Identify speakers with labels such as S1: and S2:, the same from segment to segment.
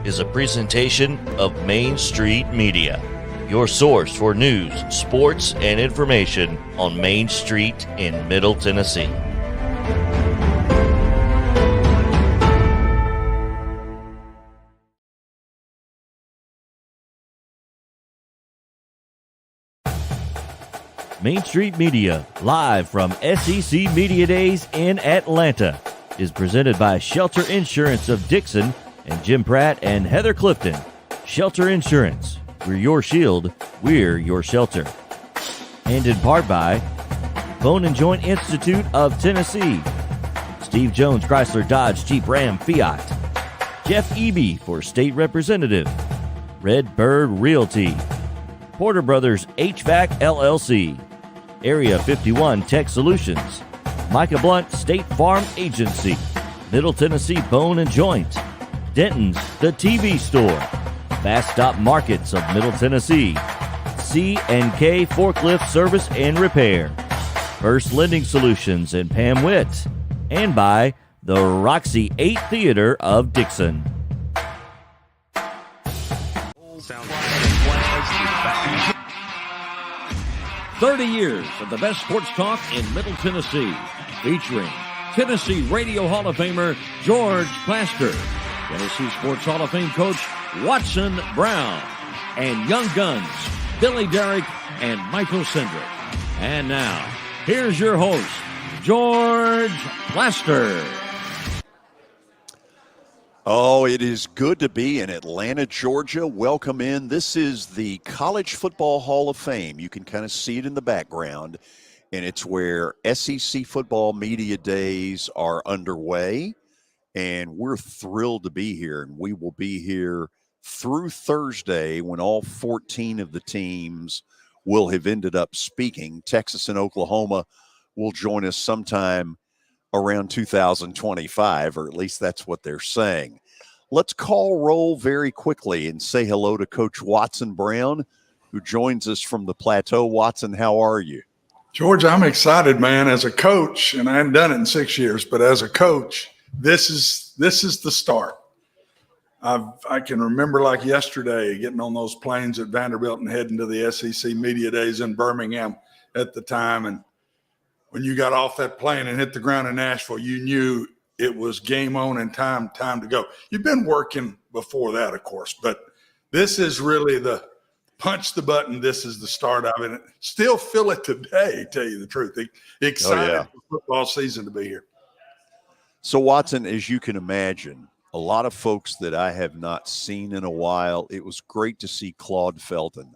S1: is a presentation of Main Street Media, your source for news, sports, and information on Main Street in Middle Tennessee. Main Street Media, live from SEC Media Days in Atlanta, is presented by Shelter Insurance of Dixon and Jim Pratt and Heather Clifton. Shelter Insurance. We're your shield. We're your shelter. And in part by Bone and Joint Institute of Tennessee, Steve Jones Chrysler Dodge Jeep Ram Fiat, Jeff Eby for State Representative, Red Bird Realty, Porter Brothers HVAC LLC, Area 51 Tech Solutions, Micah Blunt State Farm Agency, Middle Tennessee Bone and Joint, Denton's The TV Store, Fast Stop Markets of Middle Tennessee, C&K Forklift Service and Repair, First Lending Solutions and Pam Witt, and by the Roxy 8 Theater of Dixon.
S2: 30 years of the best sports talk in Middle Tennessee, featuring Tennessee Radio Hall of Famer George Plaster, Tennessee Sports Hall of Fame coach Watson Brown, and Young Guns Billy Derrick and Michael Cindric. And now, here's your host, George Plaster.
S3: Oh, it is good to be in Atlanta, Georgia. Welcome in. This is the College Football Hall of Fame. You can kind of see it in the background, and it's where SEC football media days are underway, and we're thrilled to be here, and we will be here through Thursday when all 14 of the teams will have ended up speaking. Texas and Oklahoma will join us sometime around 2025, or at least that's what they're saying. Let's call roll very quickly and say hello to Coach Watson Brown, who joins us from the Plateau. Watson, how are you?
S4: George, I'm excited, man. As a coach, and I hadn't done it in 6 years, but as a coach, this is the start. I can remember like yesterday getting on those planes at Vanderbilt and heading to the SEC Media Days in Birmingham at the time, and when you got off that plane and hit the ground in Nashville, you knew it was game on and time to go. You've been working before that, of course, but this is really the punch the button. This is the start of it. Still feel it today, tell you the truth. Excited for football season to be here.
S3: So, Watson, as you can imagine, a lot of folks that I have not seen in a while, it was great to see Claude Felton,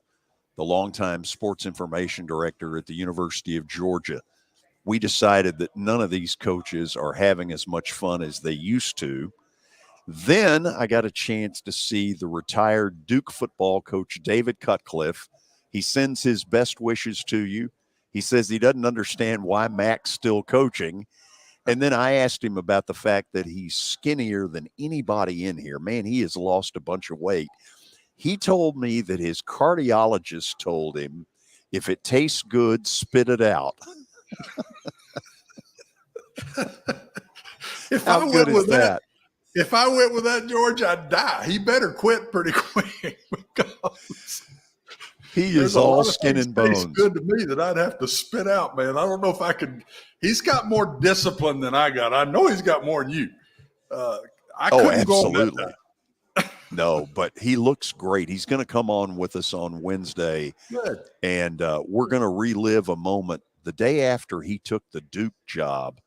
S3: the longtime sports information director at the University of Georgia. We decided that none of these coaches are having as much fun as they used to. Then I got a chance to see the retired Duke football coach, David Cutcliffe. He sends his best wishes to you. He says he doesn't understand why Mac's still coaching. And then I asked him about the fact that he's skinnier than anybody in here. Man, he has lost a bunch of weight. He told me that his cardiologist told him, if it tastes good, spit it out.
S4: If
S3: How good is that?
S4: If I went with that, George, I'd die. He better quit pretty quick because
S3: he is all skin and bones.
S4: It's good to me that I'd have to spit out, man. I don't know if I could. He's got more discipline than I got. I know he's got more than you. I couldn't go on that time.
S3: No, but he looks great. He's going to come on with us on Wednesday, and we're going to relive a moment. The day after he took the Duke job,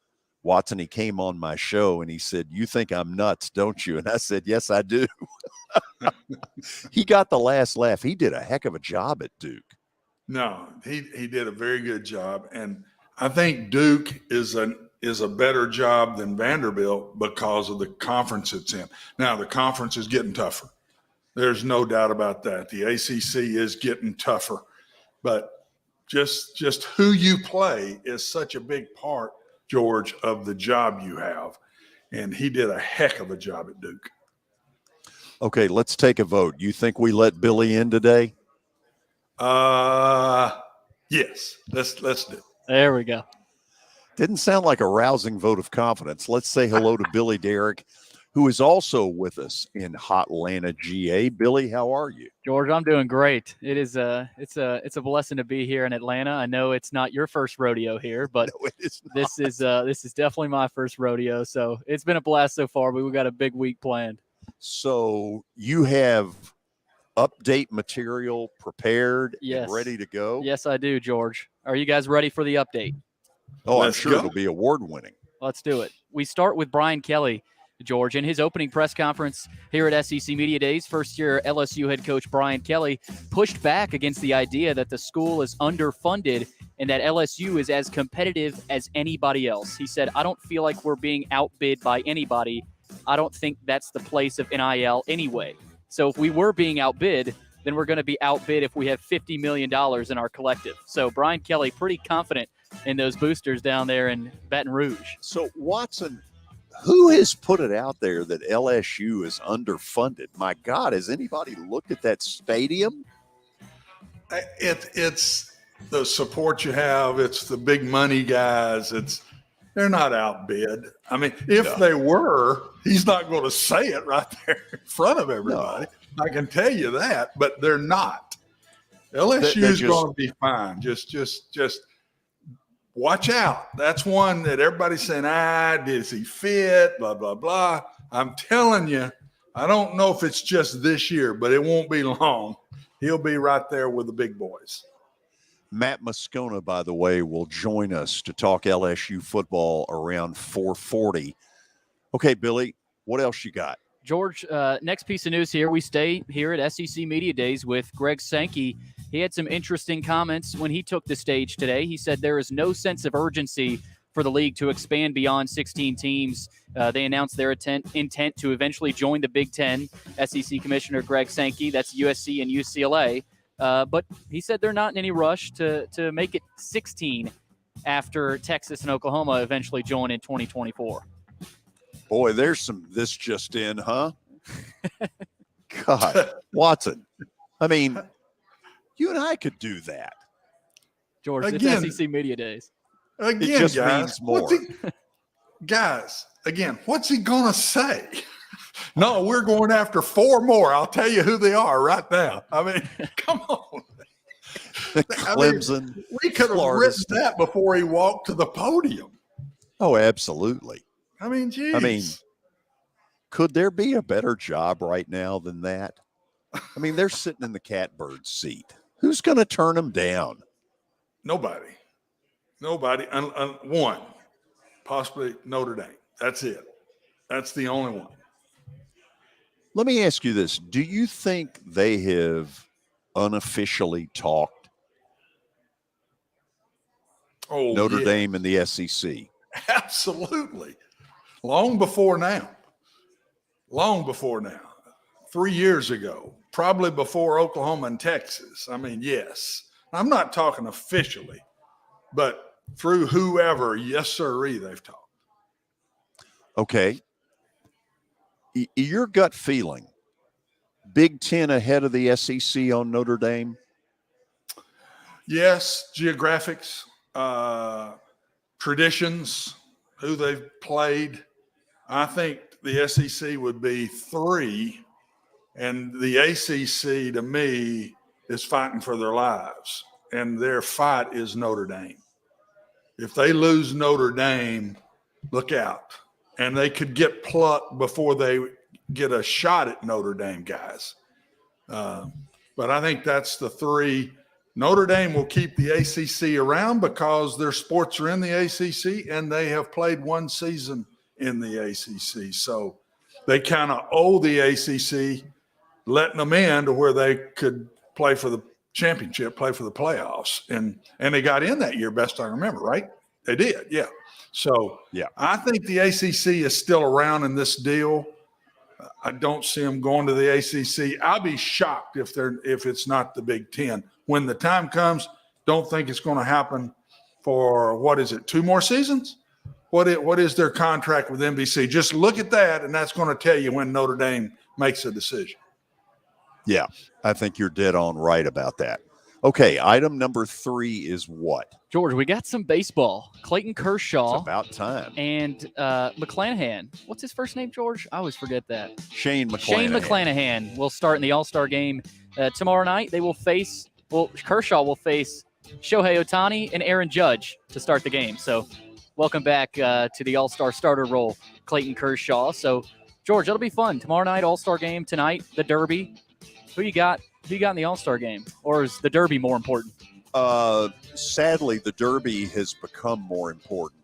S3: Watson, he came on my show and he said, "You think I'm nuts, don't you?" And I said, "Yes, I do." He got the last laugh. He did a heck of a job at Duke.
S4: No, he did a very good job. And I think Duke is a better job than Vanderbilt because of the conference it's in. Now, the conference is getting tougher. There's no doubt about that. The ACC is getting tougher. But just who you play is such a big part, George, of the job you have. And he did a heck of a job at Duke.
S3: Okay, let's take a vote. You think we let Billy in today?
S4: Yes. Let's do it.
S5: There we go.
S3: Didn't sound like a rousing vote of confidence. Let's say hello to Billy Derrick, who is also with us in Hotlanta, GA. Billy, how are you?
S5: George, I'm doing great. It's a blessing to be here in Atlanta. I know it's not your first rodeo here, but
S3: No, it is not.
S5: This is definitely my first rodeo. So it's been a blast so far, but we've got a big week planned.
S3: So you have update material prepared and ready to go?
S5: Yes, I do, George. Are you guys ready for the update?
S3: Oh,
S4: Let's
S3: I'm sure
S4: go.
S3: it'll be award-winning.
S5: Let's do it. We start with Brian Kelly, George. In his opening press conference here at SEC Media Days, first-year LSU head coach Brian Kelly pushed back against the idea that the school is underfunded and that LSU is as competitive as anybody else. He said, I don't feel like we're being outbid by anybody. I don't think that's the place of NIL anyway. So if we were being outbid, then we're going to be outbid if we have $50 million in our collective. So Brian Kelly, pretty confident in those boosters down there in Baton Rouge.
S3: So, Watson, who has put it out there that LSU is underfunded? My God, has anybody looked at that stadium?
S4: It's the support you have. It's the big money guys. They're not outbid. I mean, if they were, he's not going to say it right there in front of everybody. No. I can tell you that, but they're not. LSU is going to be fine. Just watch out. That's one that everybody's saying, does he fit? Blah, blah, blah. I'm telling you, I don't know if it's just this year, but it won't be long. He'll be right there with the big boys.
S3: Matt Moscona, by the way, will join us to talk LSU football around 4:40. Okay, Billy, what else you got?
S5: George, next piece of news here. We stay here at SEC Media Days with Greg Sankey. He had some interesting comments when he took the stage today. He said there is no sense of urgency for the league to expand beyond 16 teams. They announced their intent to eventually join the Big Ten. SEC Commissioner Greg Sankey, that's USC and UCLA. But he said they're not in any rush to make it 16 after Texas and Oklahoma eventually join in 2024.
S3: Boy, there's some this just in, huh? God, Watson. I mean, you and I could do that.
S5: George,
S4: again,
S5: it's SEC Media Days.
S4: Again,
S3: it just
S4: guys,
S3: means more.
S4: What's he going to say? No, we're going after 4 more. I'll tell you who they are right now. I mean, come on.
S3: Clemson.
S4: We could have written that before he walked to the podium.
S3: Oh, absolutely.
S4: I mean, geez.
S3: I mean, could there be a better job right now than that? I mean, they're sitting in the catbird seat. Who's going to turn them down?
S4: Nobody. One, possibly Notre Dame. That's it. That's the only one.
S3: Let me ask you this. Do you think they have unofficially talked Notre Dame and the SEC?
S4: Absolutely. Long before now. 3 years ago, probably before Oklahoma and Texas. I mean, yes. I'm not talking officially, but through whoever, yes, sirree, they've talked.
S3: Okay. Your gut feeling, Big Ten ahead of the SEC on Notre Dame?
S4: Yes, geographics, traditions, who they've played. I think the SEC would be 3, and the ACC, to me, is fighting for their lives, and their fight is Notre Dame. If they lose Notre Dame, look out. And they could get plucked before they get a shot at Notre Dame, guys. But I think that's the 3. Notre Dame will keep the ACC around because their sports are in the ACC, and they have played 1 season in the ACC. So they kind of owe the ACC letting them in to where they could play for the championship, play for the playoffs. And they got in that year, best I remember, right? They did, yeah. So
S3: yeah,
S4: I think the ACC is still around in this deal. I don't see them going to the ACC. I'll be shocked if it's not the Big Ten. When the time comes, don't think it's going to happen for, 2 more seasons? What is their contract with NBC? Just look at that, and that's going to tell you when Notre Dame makes a decision.
S3: Yeah, I think you're dead on right about that. Okay, item number 3 is what?
S5: George, we got some baseball. Clayton Kershaw
S3: It's about time.
S5: and McClanahan. What's his first name, George? I always forget that.
S3: Shane McClanahan.
S5: Shane McClanahan will start in the All-Star game tomorrow night. They will face, Kershaw will face Shohei Ohtani and Aaron Judge to start the game. So welcome back to the All-Star starter role, Clayton Kershaw. So, George, that'll be fun. Tomorrow night, All-Star game. Tonight, the Derby. Who you got? Who you got in the All-Star game? Or is the Derby more important?
S3: Sadly, the Derby has become more important.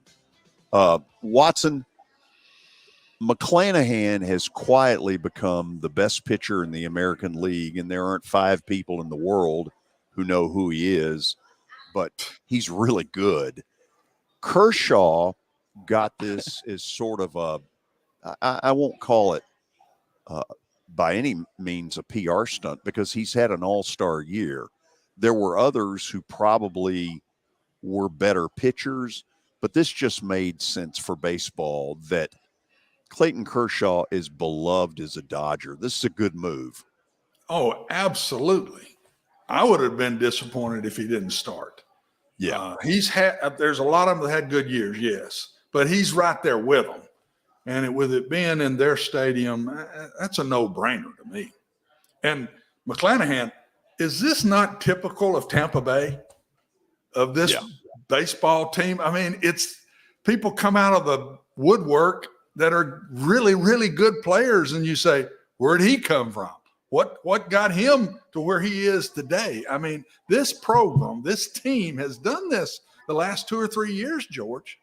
S3: Watson, McClanahan has quietly become the best pitcher in the American League, and there aren't 5 people in the world who know who he is, but he's really good. Kershaw got this as sort of I won't call it by any means a PR stunt, because he's had an all-star year. There were others who probably were better pitchers, but this just made sense for baseball that Clayton Kershaw is beloved as a Dodger. This is a good move.
S4: Oh, absolutely. I would have been disappointed if he didn't start.
S3: Yeah.
S4: There's a lot of them that had good years, yes, but he's right there with them. And with it being in their stadium, that's a no-brainer to me. And McClanahan, is this not typical of Tampa Bay, of this baseball team? I mean, it's people come out of the woodwork that are really, really good players, and you say, where'd he come from? What got him to where he is today? I mean, this program, this team has done this the last 2 or 3 years, George.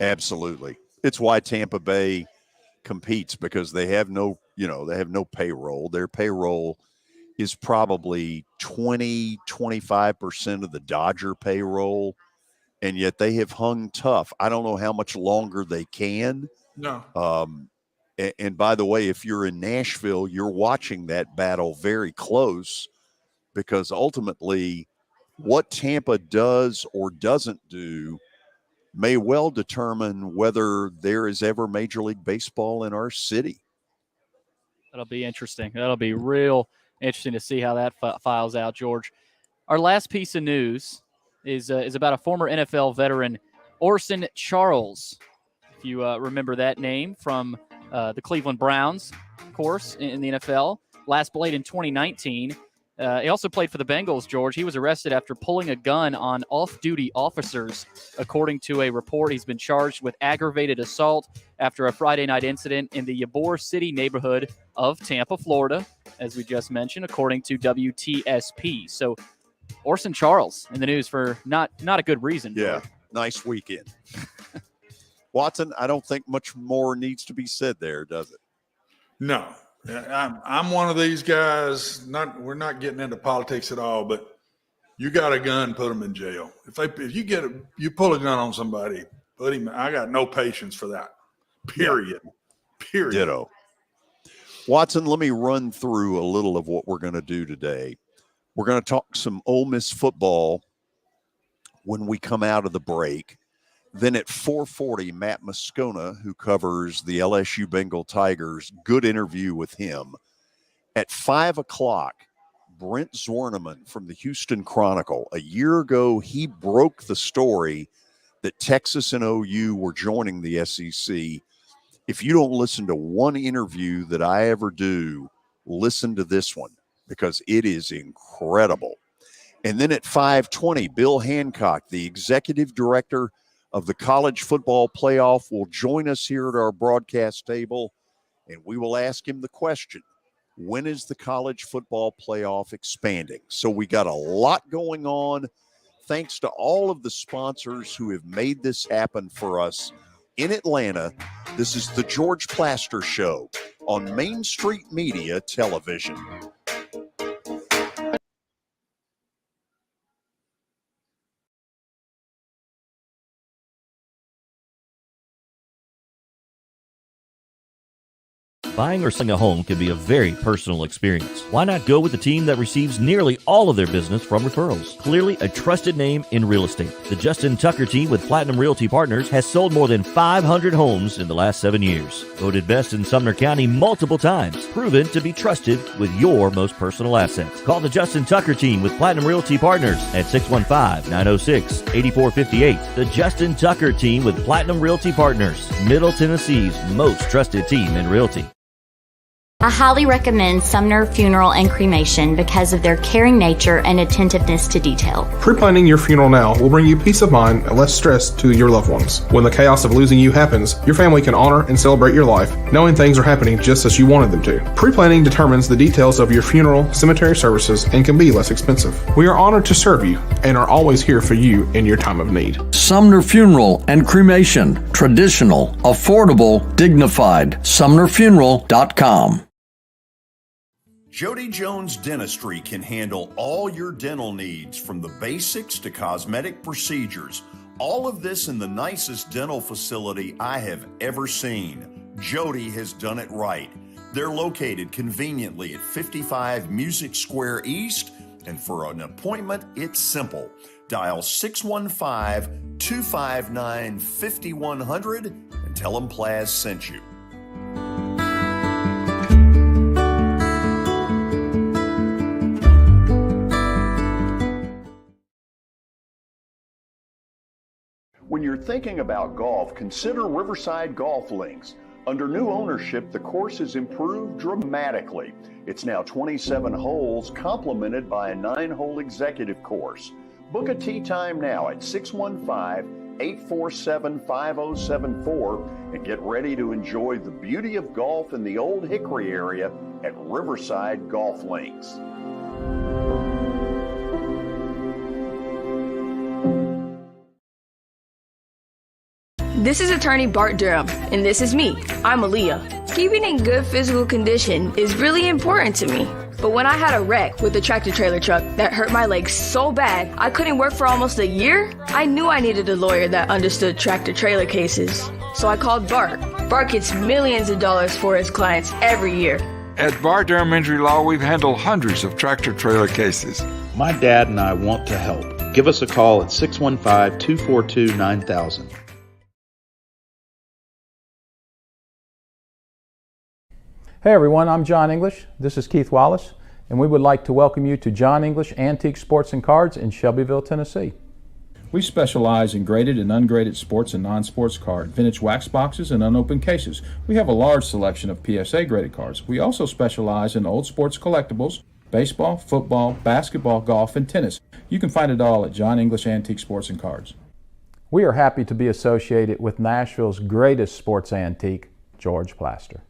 S3: Absolutely. It's why Tampa Bay competes, because they have no payroll. Their payroll is probably 20-25% of the Dodger payroll, and yet they have hung tough. I don't know how much longer they can.
S4: No.
S3: And by the way, if you're in Nashville, you're watching that battle very close, because ultimately what Tampa does or doesn't do may well determine whether there is ever Major League Baseball in our city.
S5: That'll be interesting. That'll be real interesting to see how that files out, George. Our last piece of news is about a former NFL veteran, Orson Charles. If you remember that name from the Cleveland Browns, of course, in the NFL. Last played in 2019. He also played for the Bengals, George. He was arrested after pulling a gun on off-duty officers. According to a report, he's been charged with aggravated assault after a Friday night incident in the Ybor City neighborhood of Tampa, Florida, as we just mentioned, according to WTSP. So Orson Charles in the news for not a good reason.
S3: Yeah, nice weekend. Watson, I don't think much more needs to be said there, does it?
S4: No. I'm one of these guys. We're not getting into politics at all, but you got a gun, put them in jail. If you pull a gun on somebody, put him. I got no patience for that. Period.
S3: Yeah.
S4: Period.
S3: Ditto. Watson, let me run through a little of what we're going to do today. We're going to talk some Ole Miss football when we come out of the break. Then at 4:40, Matt Moscona, who covers the LSU Bengal Tigers, good interview with him. At 5 o'clock, Brent Zwerneman from the Houston Chronicle. A year ago, he broke the story that Texas and OU were joining the SEC. If you don't listen to one interview that I ever do, listen to this one, because it is incredible. And then at 5:20, Bill Hancock, the executive director of the College Football Playoff, will join us here at our broadcast table, and we will ask him the question, when is the College Football Playoff expanding? So we got a lot going on. Thanks to all of the sponsors who have made this happen for us in Atlanta. This is the George Plaster Show on Main Street Media Television.
S1: Buying or selling a home can be a very personal experience. Why not go with the team that receives nearly all of their business from referrals? Clearly a trusted name in real estate. The Justin Tucker team with Platinum Realty Partners has sold more than 500 homes in the last 7 years. Voted best in Sumner County multiple times. Proven to be trusted with your most personal assets. Call the Justin Tucker team with Platinum Realty Partners at 615-906-8458. The Justin Tucker team with Platinum Realty Partners, Middle Tennessee's most trusted team in realty.
S6: I highly recommend Sumner Funeral and Cremation because of their caring nature and attentiveness to detail.
S7: Pre-planning your funeral now will bring you peace of mind and less stress to your loved ones. When the chaos of losing you happens, your family can honor and celebrate your life, knowing things are happening just as you wanted them to. Pre-planning determines the details of your funeral, cemetery services, and can be less expensive. We are honored to serve you and are always here for you in your time of need.
S8: Sumner Funeral and Cremation. Traditional, affordable, dignified. SumnerFuneral.com.
S9: Jody Jones Dentistry can handle all your dental needs, from the basics to cosmetic procedures. All of this in the nicest dental facility I have ever seen. Jody has done it right. They're located conveniently at 55 Music Square East, and for an appointment, it's simple. Dial 615-259-5100 and tell them Plaz sent you.
S3: When you're thinking about golf, consider Riverside Golf Links. Under new ownership, the course has improved dramatically. It's now 27 holes, complemented by a 9-hole executive course. Book a tee time now at 615-847-5074 and get ready to enjoy the beauty of golf in the Old Hickory area at Riverside Golf Links.
S10: This is attorney Bart Durham, and this is me. I'm Aaliyah. Keeping in good physical condition is really important to me. But when I had a wreck with a tractor-trailer truck that hurt my legs so bad I couldn't work for almost a year, I knew I needed a lawyer that understood tractor-trailer cases. So I called Bart. Bart gets millions of dollars for his clients every year.
S11: At Bart Durham Injury Law, we've handled hundreds of tractor-trailer cases.
S12: My dad and I want to help. Give us a call at 615-242-9000.
S13: Hey everyone, I'm John English. This is Keith Wallace, and we would like to welcome you to John English Antique Sports and Cards in Shelbyville, Tennessee.
S14: We specialize in graded and ungraded sports and non-sports cards, vintage wax boxes, and unopened cases. We have a large selection of PSA graded cards. We also specialize in old sports collectibles, baseball, football, basketball, golf, and tennis. You can find it all at John English Antique Sports and Cards.
S13: We are happy to be associated with Nashville's greatest sports antique, George Plaster.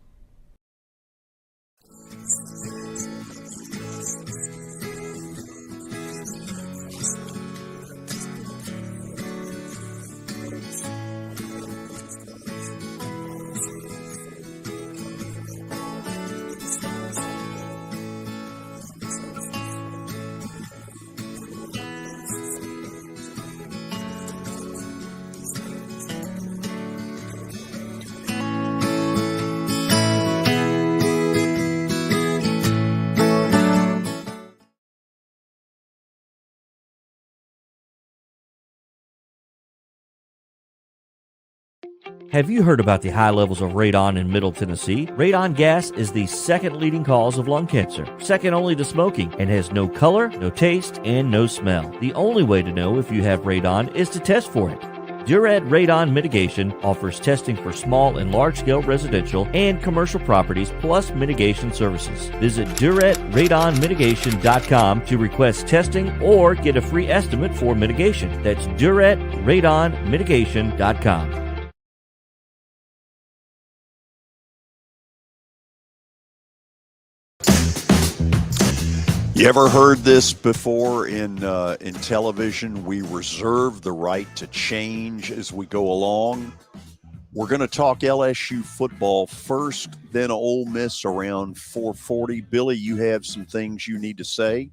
S1: Have you heard about the high levels of radon in Middle Tennessee? Radon gas is the second leading cause of lung cancer, second only to smoking, and has no color, no taste, and no smell. The only way to know if you have radon is to test for it. Duret Radon Mitigation offers testing for small and large-scale residential and commercial properties, plus mitigation services. Visit DuretRadonMitigation.com to request testing or get a free estimate for mitigation. That's DuretRadonMitigation.com.
S3: You ever heard this before in television? We reserve the right to change as we go along. We're going to talk LSU football first, then Ole Miss around 4:40. Billy, you have some things you need to say?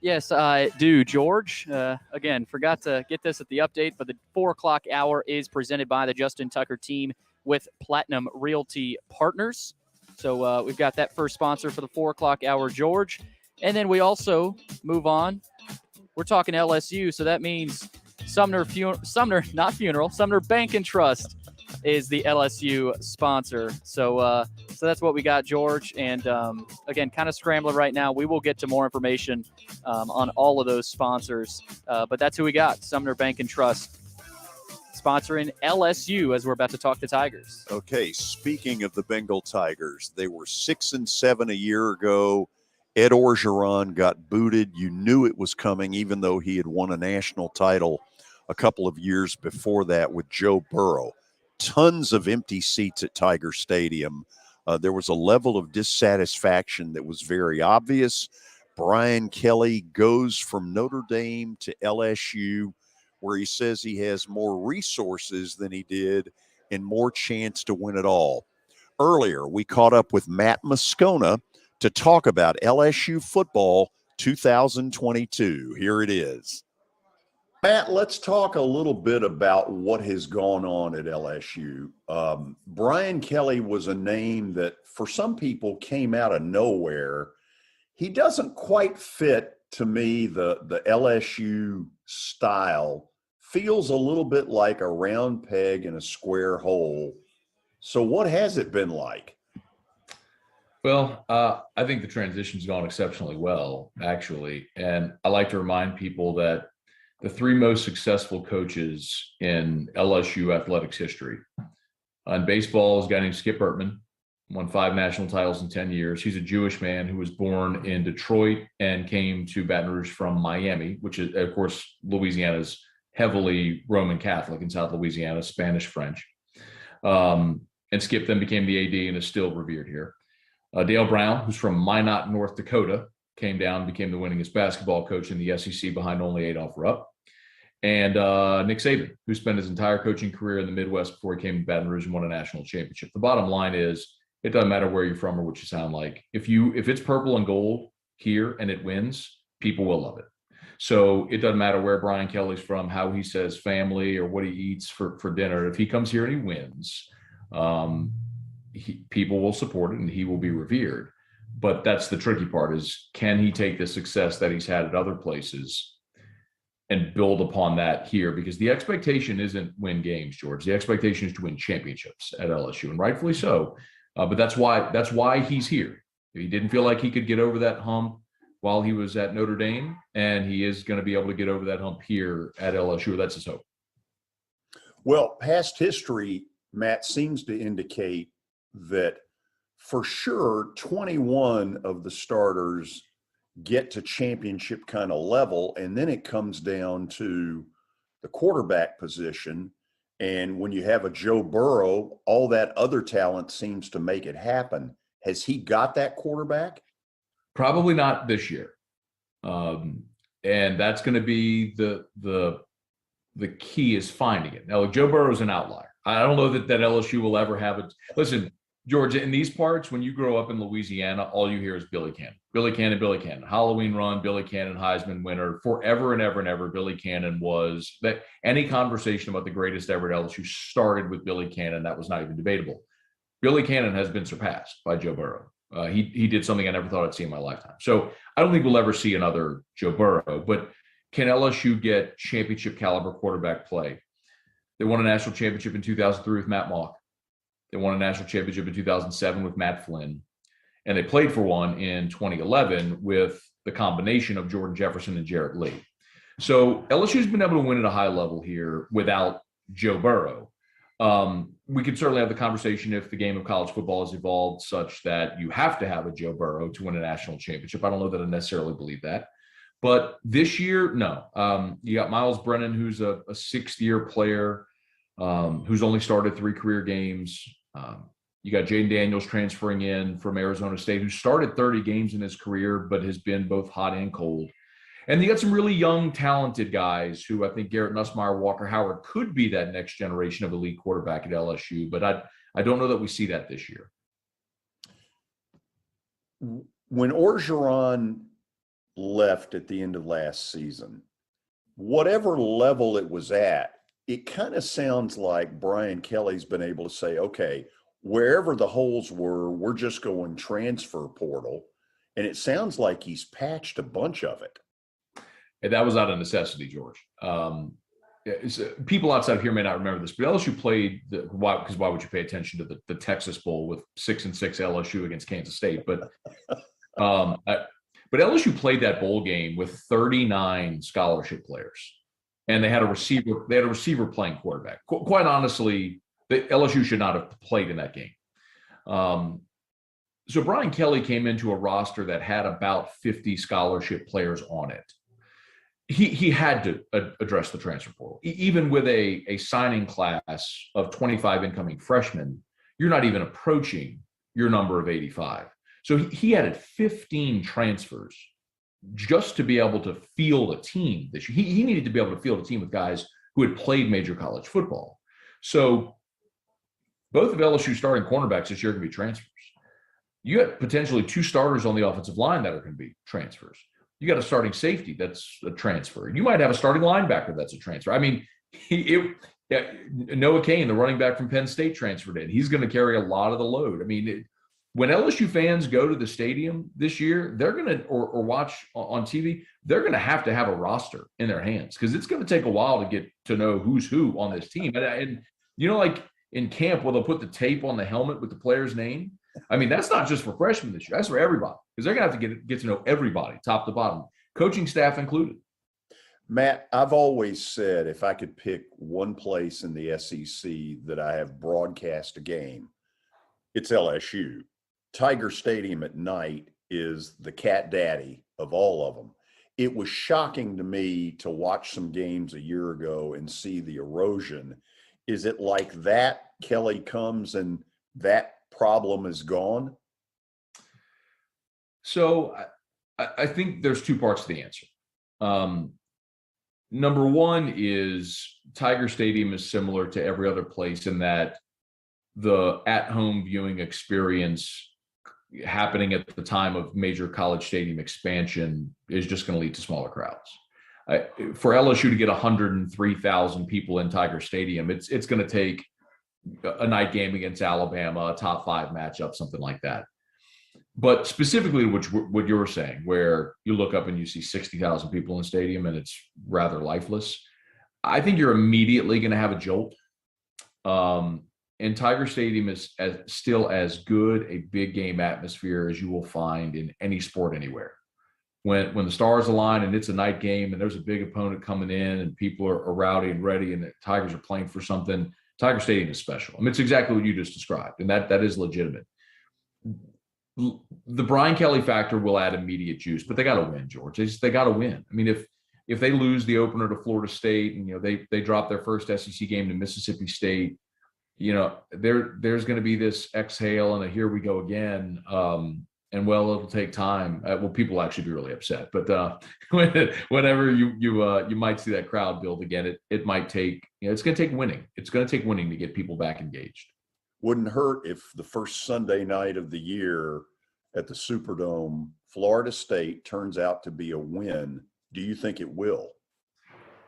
S5: Yes, I do, George. Again, forgot to get this at the update, but the 4 o'clock hour is presented by the Justin Tucker team with Platinum Realty Partners. So we've got that first sponsor for the 4 o'clock hour, George. And then we also move on. We're talking LSU, so that means Sumner Bank and Trust is the LSU sponsor. So that's what we got, George. And again, kind of scrambling right now. We will get to more information on all of those sponsors. But that's who we got, Sumner Bank and Trust, sponsoring LSU as we're about to talk to Tigers.
S3: Okay, speaking of the Bengal Tigers, they were 6-7 a year ago. Ed Orgeron got booted. You knew it was coming, even though he had won a national title a couple of years before that with Joe Burrow. Tons of empty seats at Tiger Stadium. There was a level of dissatisfaction that was very obvious. Brian Kelly goes from Notre Dame to LSU, where he says he has more resources than he did and more chance to win it all. Earlier, we caught up with Matt Moscona to talk about LSU football 2022. Here it is. Matt, let's talk a little bit about what has gone on at LSU. Brian Kelly was a name that for some people came out of nowhere. He doesn't quite fit, to me, the LSU style. Feels a little bit like a round peg in a square hole. So what has it been like?
S15: Well, I think the transition's gone exceptionally well, actually. And I like to remind people that the three most successful coaches in LSU athletics history. In baseball is a guy named Skip Ertman, won 5 national titles in 10 years. He's a Jewish man who was born in Detroit and came to Baton Rouge from Miami, which is, of course, Louisiana's heavily Roman Catholic in South Louisiana, Spanish, French. And Skip then became the AD and is still revered here. Dale Brown, who's from Minot, North Dakota, came down and became the winningest basketball coach in the SEC behind only Adolph Rupp. And Nick Saban, who spent his entire coaching career in the Midwest before he came to Baton Rouge and won a national championship. The bottom line is, it doesn't matter where you're from or what you sound like. If it's purple and gold here and it wins, people will love it. So it doesn't matter where Brian Kelly's from, how he says family or what he eats for dinner. If he comes here and he wins, people will support it and he will be revered. But that's the tricky part, is can he take the success that he's had at other places and build upon that here? Because the expectation isn't win games, George. The expectation is to win championships at LSU, and rightfully so. But that's why he's here. He didn't feel like he could get over that hump while he was at Notre Dame, and he is going to be able to get over that hump here at LSU. That's his hope.
S3: Well, past history, Matt, seems to indicate that for sure 21 of the starters get to championship kind of level, and then it comes down to the quarterback position. And when you have a Joe Burrow, all that other talent seems to make it happen. Has he got that quarterback?
S15: Probably not this year. And that's going to be the key, is finding it. Now, Joe Burrow is an outlier. I don't know that LSU will ever have it. Listen, George, in these parts, when you grow up in Louisiana, all you hear is Billy Cannon. Billy Cannon, Billy Cannon. Halloween run, Billy Cannon, Heisman winner. Forever and ever and ever, Billy Cannon was that. Any conversation about the greatest ever at LSU started with Billy Cannon. That was not even debatable. Billy Cannon has been surpassed by Joe Burrow. He did something I never thought I'd see in my lifetime. So I don't think we'll ever see another Joe Burrow. But can LSU get championship caliber quarterback play? They won a national championship in 2003 with Matt Mock. They won a national championship in 2007 with Matt Flynn. And they played for one in 2011 with the combination of Jordan Jefferson and Jarrett Lee. So LSU's been able to win at a high level here without Joe Burrow. We could certainly have the conversation if the game of college football has evolved such that you have to have a Joe Burrow to win a national championship. I don't know that I necessarily believe that. But this year, no. You got Miles Brennan, who's a sixth-year player, who's only started 3 career games. You got Jaden Daniels transferring in from Arizona State, who started 30 games in his career, but has been both hot and cold. And you got some really young, talented guys who I think Garrett Nussmeier, Walker Howard could be that next generation of elite quarterback at LSU, but I don't know that we see that this year.
S3: When Orgeron left at the end of last season, whatever level it was at,
S9: it kind of sounds like Brian Kelly's been able to say, okay, wherever the holes were, we're just going transfer portal. And it sounds like he's patched a bunch of it.
S15: And that was out of necessity, George. People outside of here may not remember this, but LSU played why would you pay attention to the Texas Bowl with 6-6 LSU against Kansas State? But LSU played that bowl game with 39 scholarship players, and they had a receiver. They had a receiver playing quarterback. Quite honestly, the LSU should not have played in that game. So Brian Kelly came into a roster that had about 50 scholarship players on it. He had to address the transfer portal. Even with a signing class of 25 incoming freshmen, you're not even approaching your number of 85. So he added 15 transfers just to be able to field a team this year. He needed to be able to field a team with guys who had played major college football. So both of LSU's starting cornerbacks this year are going to be transfers. You got potentially 2 starters on the offensive line that are going to be transfers. You got a starting safety that's a transfer. You might have a starting linebacker that's a transfer. I mean, Noah Cain, the running back from Penn State, transferred in. He's going to carry a lot of the load. I mean, when LSU fans go to the stadium this year, they're going to, or watch on TV, they're going to have a roster in their hands because it's going to take a while to get to know who's who on this team. And you know, like in camp, where they'll put the tape on the helmet with the player's name. I mean, that's not just for freshmen this year. That's for everybody because they're going to have to get to know everybody, top to bottom, coaching staff included.
S9: Matt, I've always said if I could pick one place in the SEC that I have broadcast a game, it's LSU. Tiger Stadium at night is the cat daddy of all of them. It was shocking to me to watch some games a year ago and see the erosion. Is it like that? Kelly comes and that problem is gone?
S15: So I think there's 2 parts to the answer. Number one is Tiger Stadium is similar to every other place in that the at-home viewing experience happening at the time of major college stadium expansion is just going to lead to smaller crowds. For LSU to get 103,000 people in Tiger Stadium, it's going to take a night game against Alabama, a top 5 matchup, something like that. But specifically, what you were saying, where you look up and you see 60,000 people in the stadium and it's rather lifeless, I think you're immediately going to have a jolt. And Tiger Stadium is still as good a big game atmosphere as you will find in any sport anywhere. When the stars align and it's a night game and there's a big opponent coming in and people are rowdy and ready and the Tigers are playing for something, Tiger Stadium is special. I mean, it's exactly what you just described, and that is legitimate. The Brian Kelly factor will add immediate juice, but they got to win, George. They got to win. I mean, if they lose the opener to Florida State and they drop their first SEC game to Mississippi State, there's going to be this exhale and a here we go again. And it'll take time. People will actually be really upset. But whenever you might see that crowd build again, it might take. It's going to take winning. It's going to take winning to get people back engaged.
S9: Wouldn't hurt if the first Sunday night of the year at the Superdome, Florida State turns out to be a win. Do you think it will?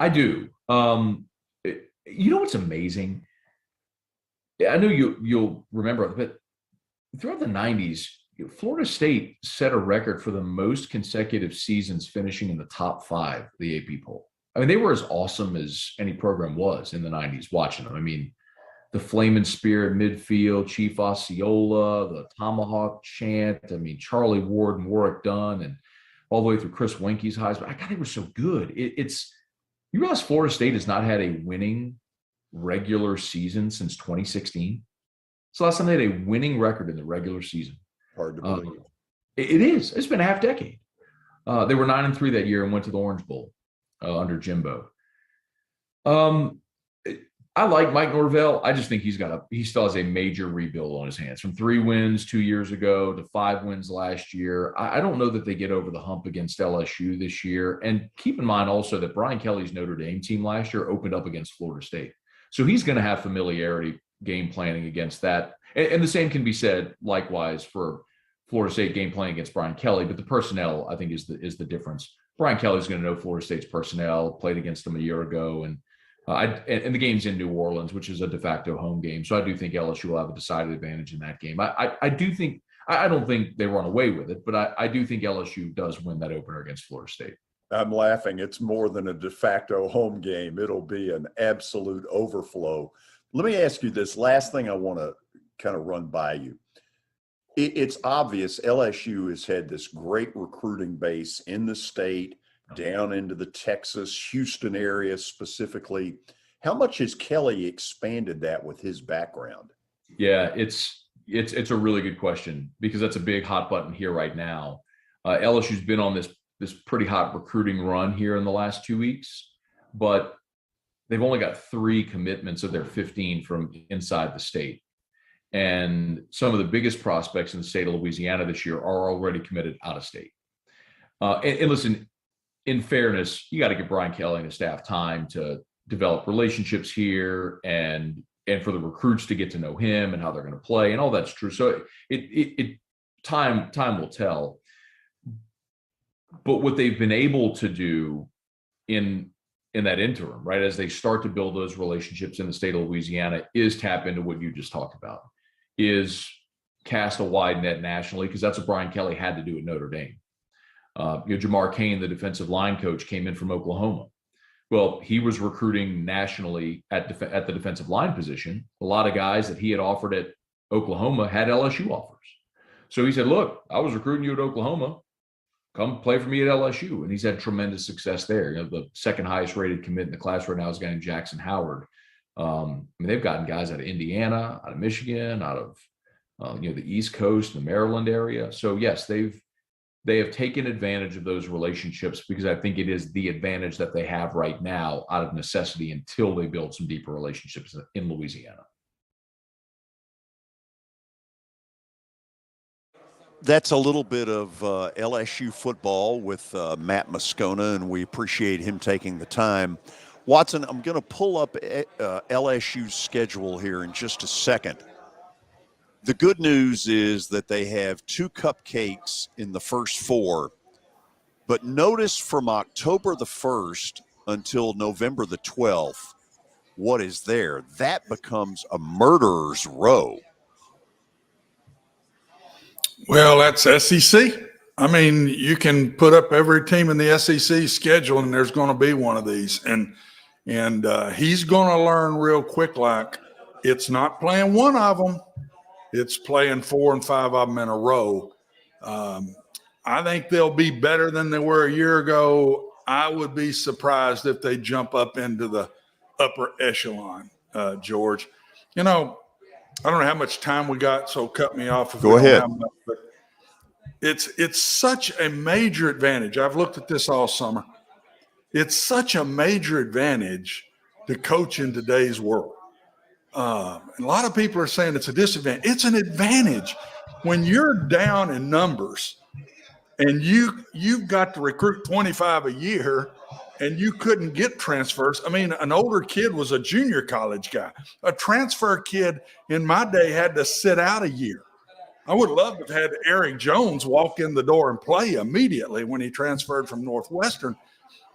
S15: I do. You know what's amazing? I know you'll remember, but throughout the 90s, Florida State set a record for the most consecutive seasons finishing in the top 5 of the AP poll. I mean, they were as awesome as any program was in the 90s watching them. I mean, the Flamin' Spear in midfield, Chief Osceola, the Tomahawk chant. I mean, Charlie Ward and Warwick Dunn, and all the way through Chris Winke's highs. But I thought they were so good. You realize Florida State has not had a winning regular season since 2016. It's the last time they had a winning record in the regular season.
S9: Hard to believe.
S15: It is. It's been a half decade. They were 9-3 that year and went to the Orange Bowl under Jimbo. I like Mike Norvell. I just think he still has a major rebuild on his hands. From 3 wins 2 years ago to 5 wins last year. I don't know that they get over the hump against LSU this year. And keep in mind also that Brian Kelly's Notre Dame team last year opened up against Florida State. So he's going to have familiarity game planning against that. And the same can be said likewise for Florida State game planning against Brian Kelly. But the personnel, I think, is the difference. Brian Kelly's going to know Florida State's personnel, played against them a year ago, and And the game's in New Orleans, which is a de facto home game. So I do think LSU will have a decided advantage in that game. I do think – I don't think they run away with it, but I do think LSU does win that opener against Florida State.
S9: I'm laughing. It's more than a de facto home game. It'll be an absolute overflow. Let me ask you this last thing I want to kind of run by you. It's obvious LSU has had this great recruiting base in the state, down into the Texas, Houston area specifically. How much has Kelly expanded that with his background?
S15: Yeah, it's a really good question because that's a big hot button here right now. LSU's been on this pretty hot recruiting run here in the last 2 weeks, but they've only got 3 commitments of their 15 from inside the state. And some of the biggest prospects in the state of Louisiana this year are already committed out of state. And listen, in fairness, you got to give Brian Kelly and his staff time to develop relationships here and for the recruits to get to know him and how they're going to play, and all that's true. So time will tell. But what they've been able to do in that interim, right, as they start to build those relationships in the state of Louisiana, is tap into what you just talked about, is cast a wide net nationally, because that's what Brian Kelly had to do at Notre Dame. Jamar Cain, the defensive line coach, came in from Oklahoma. Well, he was recruiting nationally at the defensive line position. A lot of guys that he had offered at Oklahoma had LSU offers. So he said, look, I was recruiting you at Oklahoma. Come play for me at LSU. And he's had tremendous success there. The second highest rated commit in the class right now is a guy named Jackson Howard. They've gotten guys out of Indiana, out of Michigan, out of the East Coast, the Maryland area. So yes, they have taken advantage of those relationships, because I think it is the advantage that they have right now out of necessity until they build some deeper relationships in Louisiana.
S3: That's a little bit of LSU football with Matt Moscona, and we appreciate him taking the time. Watson, I'm going to pull up LSU's schedule here in just a second. The good news is that they have 2 cupcakes in the first 4, but notice from October the 1st until November the 12th, what is there? That becomes a murderer's row.
S4: Well, that's SEC. I mean, you can put up every team in the SEC schedule, and there's going to be one of these. And he's going to learn real quick, like, it's not playing one of them. It's playing 4 and 5 of them in a row. I think they'll be better than they were a year ago. I would be surprised if they jump up into the upper echelon, George. I don't know how much time we got, so cut me off.
S3: Go ahead.
S4: But it's such a major advantage. I've looked at this all summer. It's such a major advantage to coach in today's world. A lot of people are saying it's a disadvantage. It's an advantage when you're down in numbers and you've got to recruit 25 a year and you couldn't get transfers. I mean, an older kid was a junior college guy. A transfer kid in my day had to sit out a year. I would love to have had Eric Jones walk in the door and play immediately when he transferred from Northwestern.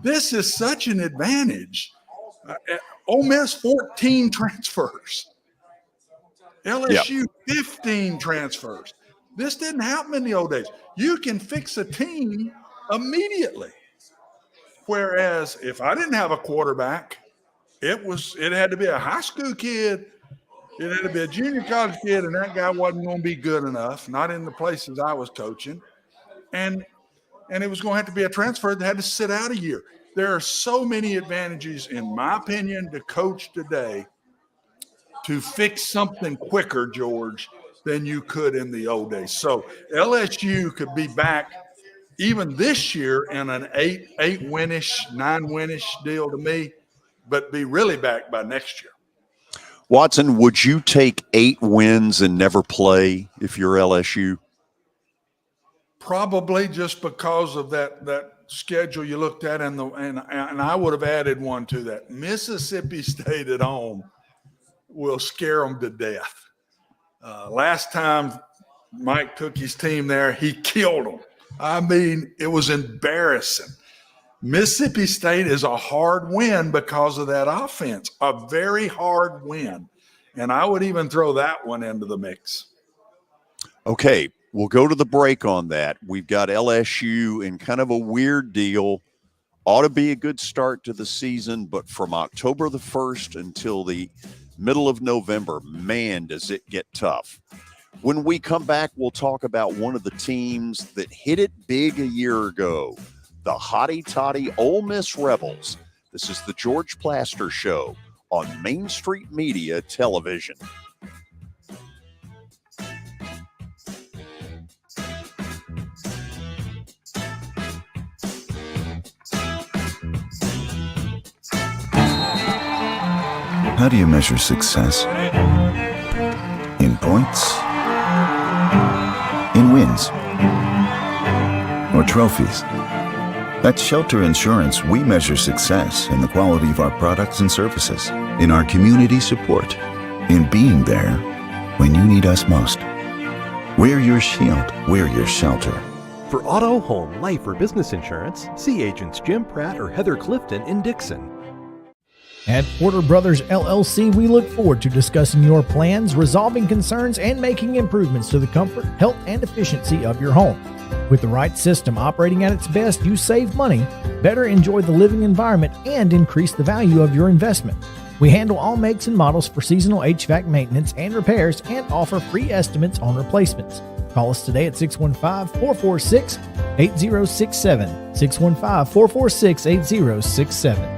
S4: This is such an advantage. Ole Miss, 14 transfers. LSU, 15 transfers. This didn't happen in the old days. You can fix a team immediately. Whereas if I didn't have a quarterback, it had to be a high school kid. It had to be a junior college kid, and that guy wasn't going to be good enough, not in the places I was coaching. And it was going to have to be a transfer that had to sit out a year. There are so many advantages, in my opinion, to coach today to fix something quicker, George, than you could in the old days. So LSU could be back even this year in an 8-winish, 9-winish deal to me, but be really back by next year.
S3: Watson, would you take 8 wins and never play if you're LSU?
S4: Probably, just because of that schedule you looked at, and I would have added one to that. Mississippi State at home will scare them to death. Last time Mike took his team there, he killed them. I mean, it was embarrassing. Mississippi State is a hard win because of that offense, a very hard win. And I would even throw that one into the mix.
S3: Okay, we'll go to the break on that. We've got LSU in kind of a weird deal. Ought to be a good start to the season, but from October the 1st until the middle of November, man, does it get tough. When we come back, we'll talk about one of the teams that hit it big a year ago, the hotty-toddy Ole Miss Rebels. This is the George Plaster Show on Main Street Media Television.
S16: How do you measure success? In points? In wins? Or trophies? At Shelter Insurance, we measure success in the quality of our products and services, in our community support, in being there when you need us most. We're your shield. We're your shelter.
S17: For auto, home, life, or business insurance, see agents Jim Pratt or Heather Clifton in Dixon.
S18: At Porter Brothers LLC, we look forward to discussing your plans, resolving concerns, and making improvements to the comfort, health, and efficiency of your home. With the right system operating at its best, you save money, better enjoy the living environment, and increase the value of your investment. We handle all makes and models for seasonal HVAC maintenance and repairs and offer free estimates on replacements. Call us today at 615-446-8067, 615-446-8067.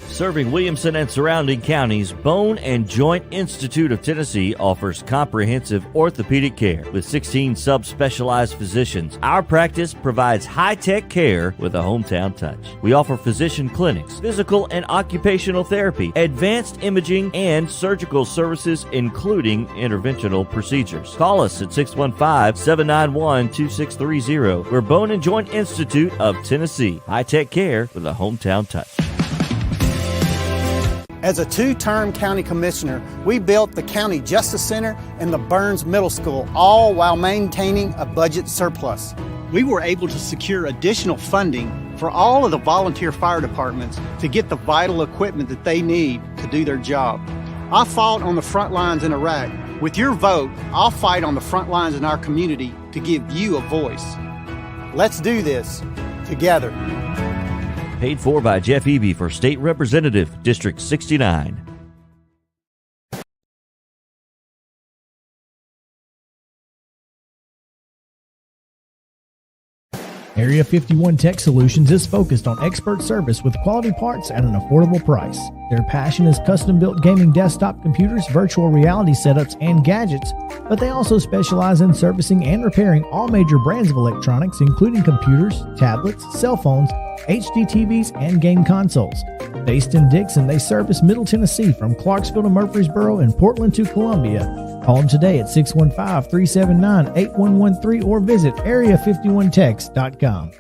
S1: Serving Williamson and surrounding counties, Bone and Joint Institute of Tennessee offers comprehensive orthopedic care with 16 subspecialized physicians. Our practice provides high-tech care with a hometown touch. We offer physician clinics, physical and occupational therapy, advanced imaging, and surgical services, including interventional procedures. Call us at 615-791-2630. We're Bone and Joint Institute of Tennessee. High-tech care with a hometown touch.
S19: As a two-term county commissioner, we built the County Justice Center and the Burns Middle School, all while maintaining a budget surplus. We were able to secure additional funding for all of the volunteer fire departments to get the vital equipment that they need to do their job. I fought on the front lines in Iraq. With your vote, I'll fight on the front lines in our community to give you a voice. Let's do this together.
S1: Paid for by Jeff Eby for State Representative, District 69.
S18: Area 51 Tech Solutions is focused on expert service with quality parts at an affordable price. Their passion is custom-built gaming desktop computers, virtual reality setups, and gadgets, but they also specialize in servicing and repairing all major brands of electronics, including computers, tablets, cell phones, HD TVs, and game consoles. Based in Dixon, they service Middle Tennessee from Clarksville to Murfreesboro and Portland to Columbia. Call them today at 615-379-8113 or visit area51techs.com.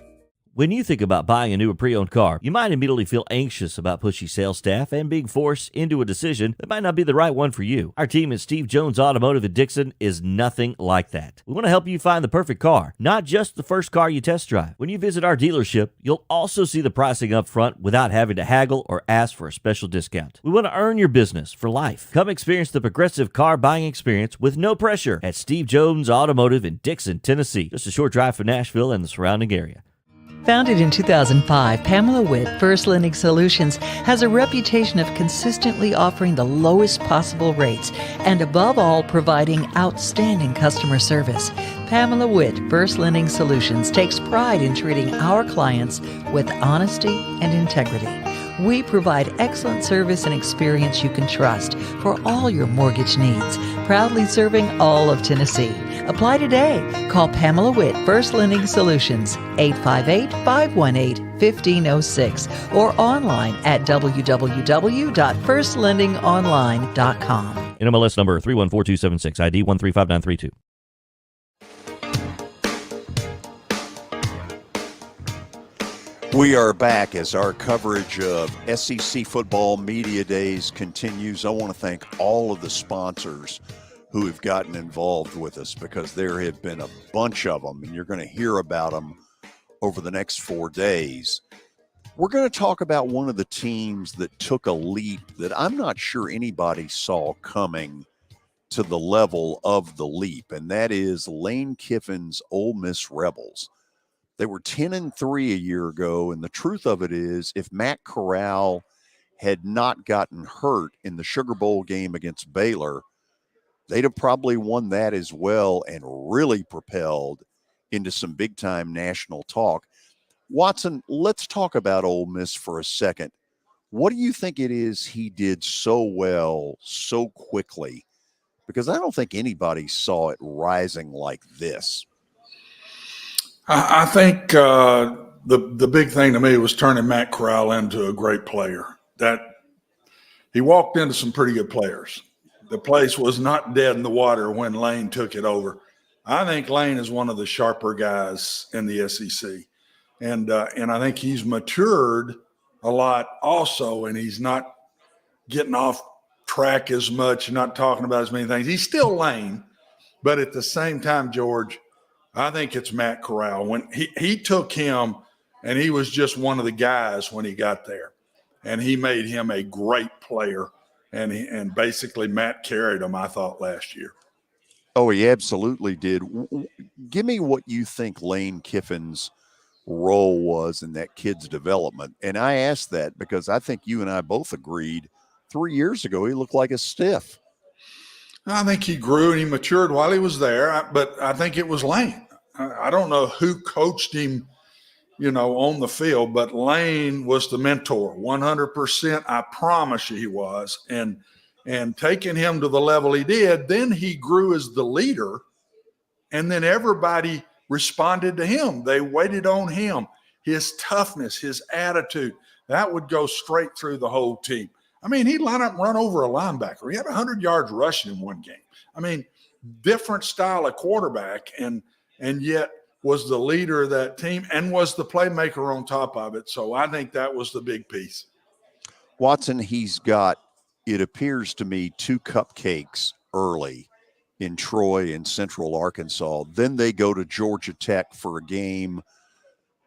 S1: When you think about buying a new or pre-owned car, you might immediately feel anxious about pushy sales staff and being forced into a decision that might not be the right one for you. Our team at Steve Jones Automotive in Dixon is nothing like that. We want to help you find the perfect car, not just the first car you test drive. When you visit our dealership, you'll also see the pricing up front without having to haggle or ask for a special discount. We want to earn your business for life. Come experience the progressive car buying experience with no pressure at Steve Jones Automotive in Dixon, Tennessee, just a short drive from Nashville and the surrounding area.
S20: Founded in 2005, Pamela Witt, First Lending Solutions, has a reputation of consistently offering the lowest possible rates and, above all, providing outstanding customer service. Pamela Witt, First Lending Solutions, takes pride in treating our clients with honesty and integrity. We provide excellent service and experience you can trust for all your mortgage needs, proudly serving all of Tennessee. Apply today. Call Pamela Witt, First Lending Solutions, 858-518-1506, or online at www.firstlendingonline.com.
S1: NMLS number 314276, ID 135932.
S3: We are back as our coverage of SEC Football Media Days continues. I want to thank all of the sponsors who have gotten involved with us because there have been a bunch of them, and you're going to hear about them over the next 4 days. We're going to talk about one of the teams that took a leap that I'm not sure anybody saw coming to the level of the leap, and that is Lane Kiffin's Ole Miss Rebels. They were 10-3 a year ago, and the truth of it is, if Matt Corral had not gotten hurt in the Sugar Bowl game against Baylor, they'd have probably won that as well and really propelled into some big-time national talk. Watson, let's talk about Ole Miss for a second. What do you think it is he did so well so quickly? Because I don't think anybody saw it rising like this.
S4: I think the big thing to me was turning Matt Corral into a great player. That he walked into some pretty good players. The place was not dead in the water when Lane took it over. I think Lane is one of the sharper guys in the SEC. And I think he's matured a lot also, and he's not getting off track as much, not talking about as many things. He's still Lane, but at the same time, George, I think it's Matt Corral. When he took him, and he was just one of the guys when he got there, and he made him a great player, and basically Matt carried him, I thought, last year.
S3: Oh, he absolutely did. Give me what you think Lane Kiffin's role was in that kid's development. And I asked that because I think you and I both agreed 3 years ago he looked like a stiff.
S4: I think he grew and he matured while he was there, but I think it was Lane. I don't know who coached him, on the field, but Lane was the mentor, 100%. I promise you he was. And taking him to the level he did, then he grew as the leader, and then everybody responded to him. They waited on him. His toughness, his attitude, that would go straight through the whole team. I mean, he'd line up and run over a linebacker. He had 100 yards rushing in one game. I mean, different style of quarterback, and yet was the leader of that team and was the playmaker on top of it. So I think that was the big piece.
S3: Watson, he's got, it appears to me, 2 cupcakes early in Troy and Central Arkansas. Then they go to Georgia Tech for a game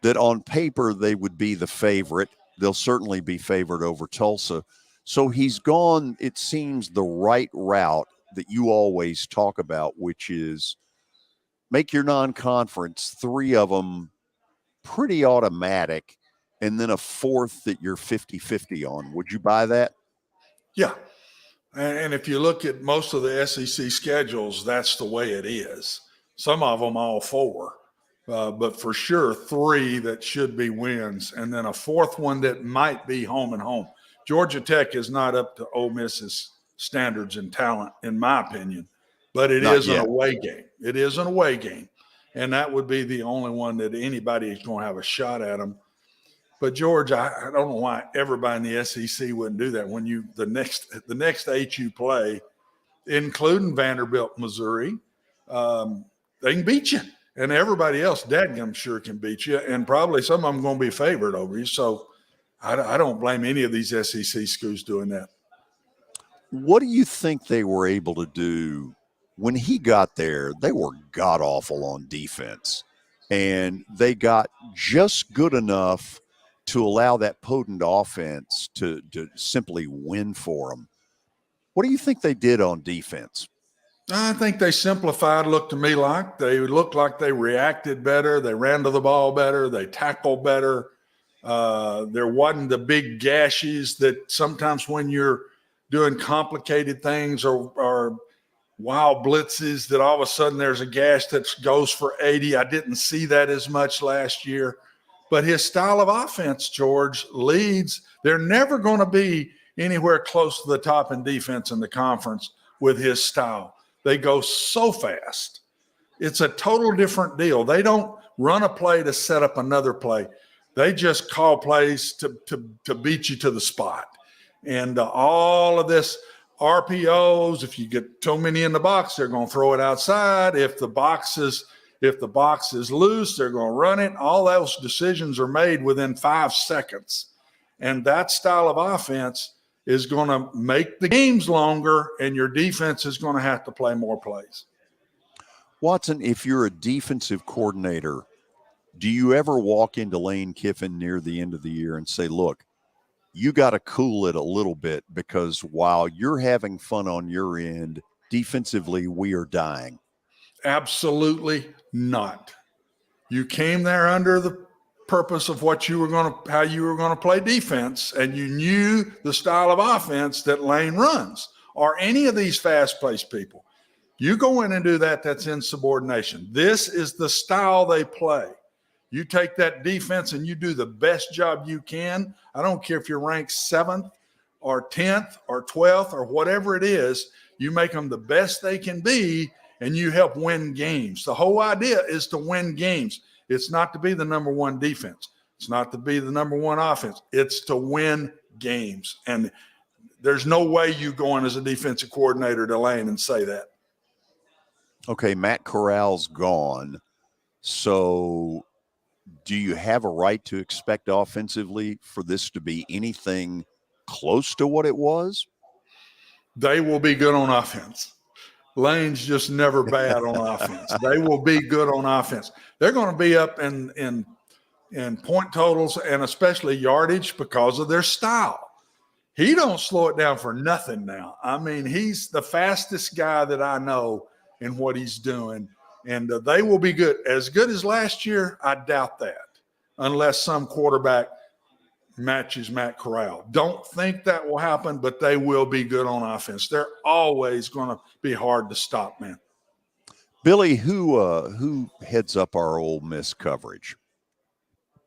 S3: that on paper they would be the favorite. They'll certainly be favored over Tulsa. So he's gone, it seems, the right route that you always talk about, which is make your non-conference 3 of them pretty automatic, and then a 4th that you're 50-50 on. Would you buy that?
S4: Yeah. And if you look at most of the SEC schedules, that's the way it is. Some of them all 4, but for sure 3 that should be wins, and then a 4th one that might be home and home. Georgia Tech is not up to Ole Miss's standards and talent, in my opinion, but it is an away game. It is an away game, and that would be the only one that anybody is going to have a shot at them. But George, I don't know why everybody in the SEC wouldn't do that. When the next 8 you play, including Vanderbilt, Missouri, they can beat you, and everybody else, dadgum sure can beat you, and probably some of them going to be favored over you. So I don't blame any of these SEC schools doing that.
S3: What do you think they were able to do when he got there? They were god awful on defense, and they got just good enough to allow that potent offense to simply win for them. What do you think they did on defense?
S4: I think they simplified. Looked to me like they looked like they reacted better. They ran to the ball better. They tackled better. There wasn't the big gashes that sometimes when you're doing complicated things or wild blitzes that all of a sudden there's a gash that goes for 80. I didn't see that as much last year. But his style of offense, George, leads. They're never going to be anywhere close to the top in defense in the conference with his style. They go so fast. It's a total different deal. They don't run a play to set up another play. They just call plays to beat you to the spot. And all of this RPOs, if you get too many in the box, they're going to throw it outside. If the box is loose, they're going to run it. All those decisions are made within 5 seconds. And that style of offense is going to make the games longer, and your defense is going to have to play more plays.
S3: Watson, if you're a defensive coordinator, Do you ever walk into Lane Kiffin near the end of the year and say, look, you got to cool it a little bit, because while you're having fun on your end, defensively, we are dying?
S4: Absolutely not. You came there under the purpose of what you were going to, how you were going to play defense, and you knew the style of offense that Lane runs, or any of these fast-paced people. You go in and do that, that's insubordination. This is the style they play. You take that defense and you do the best job you can. I don't care if you're ranked 7th or 10th or 12th or whatever it is. You make them the best they can be, and you help win games. The whole idea is to win games. It's not to be the number one defense. It's not to be the number one offense. It's to win games. And there's no way you go in as a defensive coordinator to Lane and say that.
S3: Okay, Matt Corral's gone. So do you have a right to expect offensively for this to be anything close to what it was?
S4: They will be good on offense. Lane's just never bad on offense. They will be good on offense. They're going to be up in point totals and especially yardage because of their style. He don't slow it down for nothing now. I mean, he's the fastest guy that I know in what he's doing, and they will be good. As good as last year, I doubt that, unless some quarterback matches Matt Corral. Don't think that will happen, but they will be good on offense. They're always going to be hard to stop, man.
S3: Billy, who heads up our Ole Miss coverage?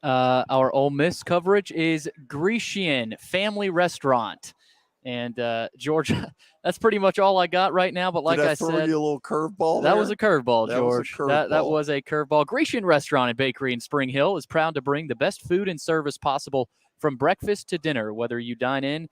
S5: Our Ole Miss coverage is Grecian Family Restaurant. And George, that's pretty much all I got right now. But like I said,
S3: throw you a little curveball.
S5: That was a curveball, George. That was a curveball. Grecian Restaurant and Bakery in Spring Hill is proud to bring the best food and service possible from breakfast to dinner. Whether you dine in,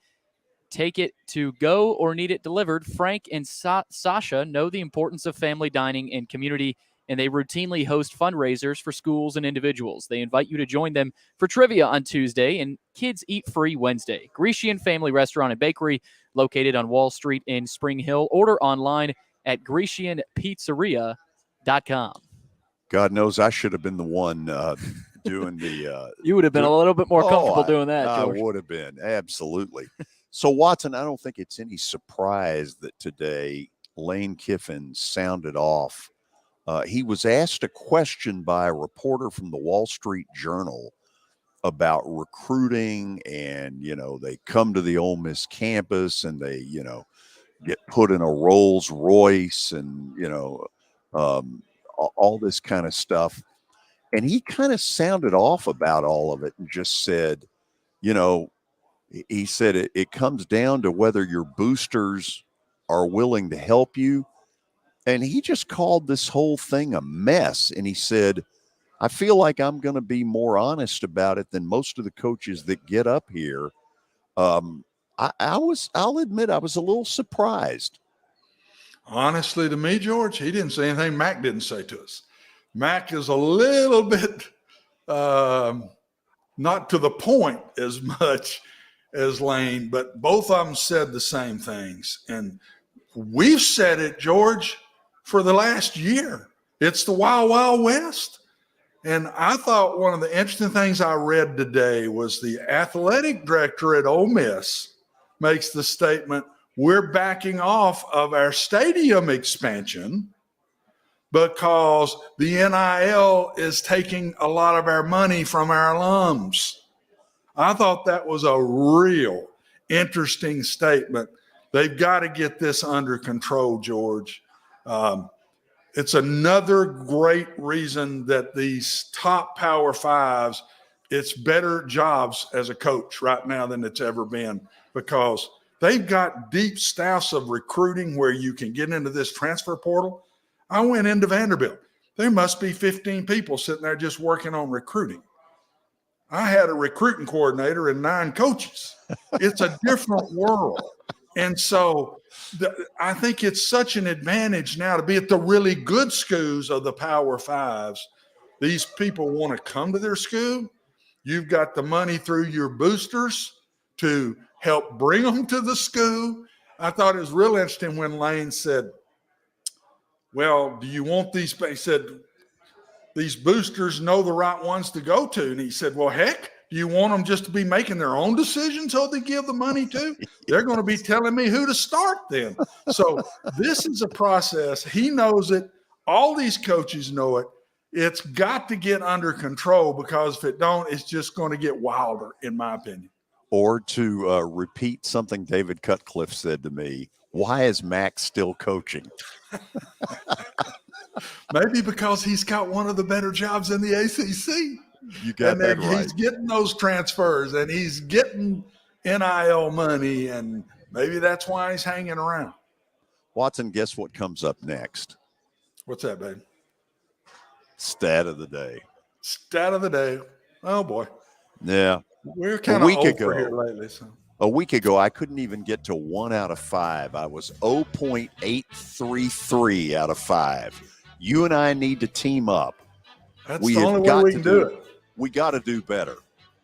S5: take it to go, or need it delivered, Frank and Sasha know the importance of family dining and community, and they routinely host fundraisers for schools and individuals. They invite you to join them for trivia on Tuesday and Kids Eat Free Wednesday. Grecian Family Restaurant and Bakery, located on Wall Street in Spring Hill. Order online at GrecianPizzeria.com.
S3: God knows I should have been the one doing the
S5: you would have been a little bit more comfortable doing that, George.
S3: I would have been, absolutely. So, Watson, I don't think it's any surprise that today Lane Kiffin sounded off. He was asked a question by a reporter from the Wall Street Journal about recruiting, and, they come to the Ole Miss campus and they, get put in a Rolls Royce and, all this kind of stuff. And he kind of sounded off about all of it and just said, he said it comes down to whether your boosters are willing to help you. And he just called this whole thing a mess. And he said, I feel like I'm going to be more honest about it than most of the coaches that get up here. I'll admit, I was a little surprised.
S4: Honestly, to me, George, he didn't say anything Mac didn't say to us. Mac is a little bit not to the point as much as Lane, but both of them said the same things. And we've said it, George, for the last year. It's the Wild Wild West. And I thought one of the interesting things I read today was the athletic director at Ole Miss makes the statement, we're backing off of our stadium expansion because the NIL is taking a lot of our money from our alums. I thought that was a real interesting statement. They've got to get this under control, George. It's another great reason that these top Power Fives, it's better jobs as a coach right now than it's ever been, because they've got deep staffs of recruiting where you can get into this transfer portal. I went into Vanderbilt. There must be 15 people sitting there just working on recruiting. I had a recruiting coordinator and 9 coaches. It's a different world. And so I think it's such an advantage now to be at the really good schools of the Power Fives. These people want to come to their school. You've got the money through your boosters to help bring them to the school. I thought it was real interesting when Lane said, well, do you want these? He said, these boosters know the right ones to go to. And he said, well, heck, do you want them just to be making their own decisions who they give the money to? They're going to be telling me who to start then. So this is a process. He knows it. All these coaches know it. It's got to get under control, because if it don't, it's just going to get wilder, in my opinion.
S3: Or to repeat something David Cutcliffe said to me, why is Max still coaching?
S4: Maybe because he's got one of the better jobs in the ACC.
S3: You got that right.
S4: He's getting those transfers, and he's getting NIL money, and maybe that's why he's hanging around.
S3: Watson, guess what comes up next?
S4: What's that, babe?
S3: Stat of the day.
S4: Stat of the day. Oh, boy.
S3: Yeah.
S4: We're kind of over here lately. So.
S3: A week ago, I couldn't even get to 1 out of 5. I was 0.833 out of 5. You and I need to team up.
S4: That's the only way we can do it.
S3: We got to do better.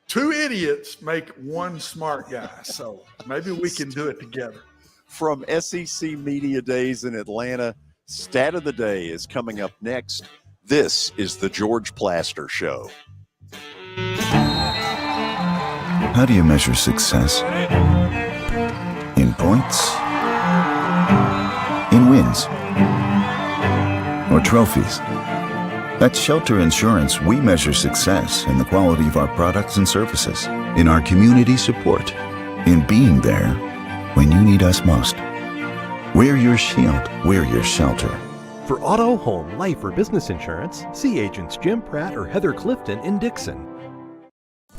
S4: 2 idiots make 1 smart guy. So maybe we can do it together.
S3: From SEC Media Days in Atlanta, Stat of the Day is coming up next. This is the George Plaster Show.
S16: How do you measure success? In points? In wins? Or trophies? At Shelter Insurance, we measure success in the quality of our products and services, in our community support, in being there when you need us most. We're your shield. We're your shelter.
S17: For auto, home, life, or business insurance, see agents Jim Pratt or Heather Clifton in Dixon.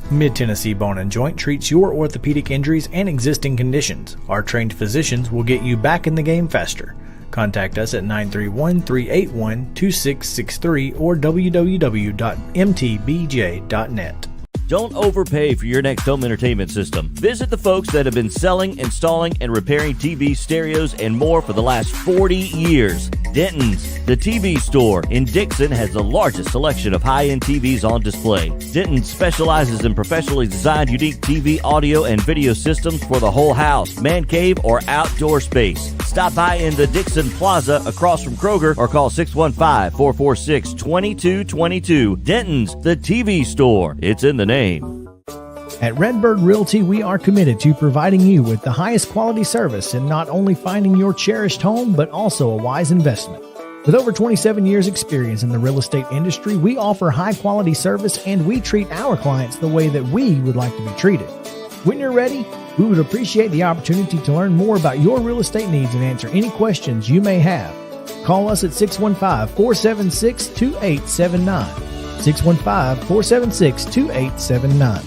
S18: Mid-Tennessee Bone and Joint treats your orthopedic injuries and existing conditions. Our trained physicians will get you back in the game faster. Contact us at 931-381-2663 or www.mtbj.net.
S1: Don't overpay for your next home entertainment system. Visit the folks that have been selling, installing, and repairing TVs, stereos, and more for the last 40 years. Denton's, the TV store in Dixon, has the largest selection of high-end TVs on display. Denton specializes in professionally designed unique TV, audio, and video systems for the whole house, man cave, or outdoor space. Stop by in the Dixon Plaza across from Kroger or call 615-446-2222. Denton's, the TV store. It's in the name.
S18: At Redbird Realty, we are committed to providing you with the highest quality service in not only finding your cherished home, but also a wise investment. With over 27 years experience in the real estate industry, we offer high quality service, and we treat our clients the way that we would like to be treated. When you're ready, we would appreciate the opportunity to learn more about your real estate needs and answer any questions you may have. Call us at 615-476-2879. 615-476-2879.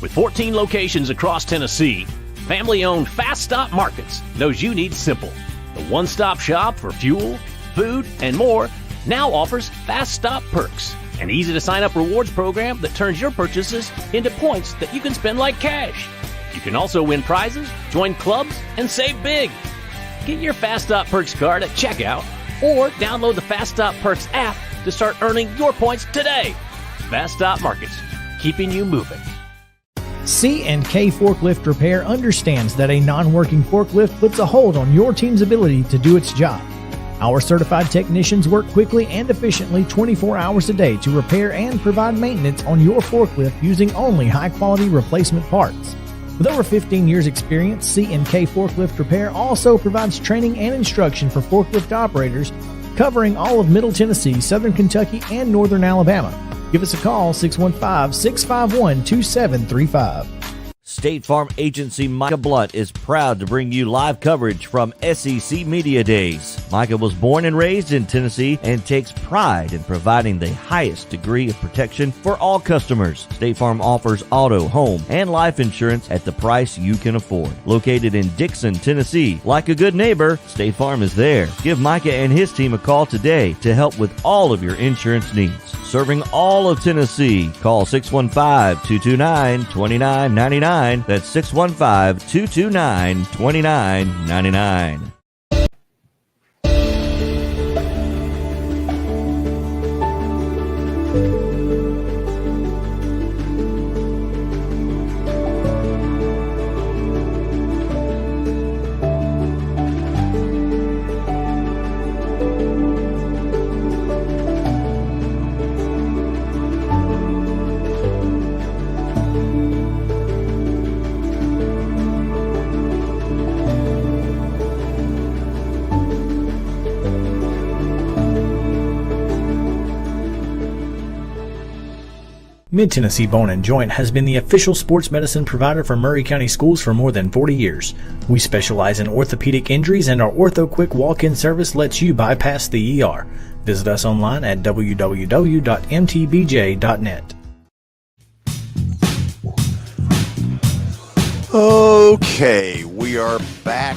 S21: With 14 locations across Tennessee, family-owned Fast Stop Markets knows you need simple. The one-stop shop for fuel, food, and more now offers Fast Stop Perks, an easy-to-sign-up rewards program that turns your purchases into points that you can spend like cash. You can also win prizes, join clubs, and save big. Get your Fast Stop Perks card at checkout or download the Fast Stop Perks app to start earning your points today. Fast Stop Markets, keeping you moving.
S18: C&K Forklift Repair understands that a non-working forklift puts a hold on your team's ability to do its job. Our certified technicians work quickly and efficiently 24 hours a day to repair and provide maintenance on your forklift using only high-quality replacement parts. With over 15 years' experience, C&K Forklift Repair also provides training and instruction for forklift operators covering all of Middle Tennessee, Southern Kentucky, and Northern Alabama. Give us a call, 615-651-2735.
S1: State Farm Agency Micah Blunt is proud to bring you live coverage from SEC Media Days. Micah was born and raised in Tennessee and takes pride in providing the highest degree of protection for all customers. State Farm offers auto, home, and life insurance at the price you can afford. Located in Dixon, Tennessee, like a good neighbor, State Farm is there. Give Micah and his team a call today to help with all of your insurance needs. Serving all of Tennessee, call 615-229-2999. That's 615-229-2999.
S18: Mid-Tennessee Bone & Joint has been the official sports medicine provider for Maury County schools for more than 40 years. We specialize in orthopedic injuries, and our Ortho Quick walk-in service lets you bypass the ER. Visit us online at www.mtbj.net.
S3: Okay, we are back.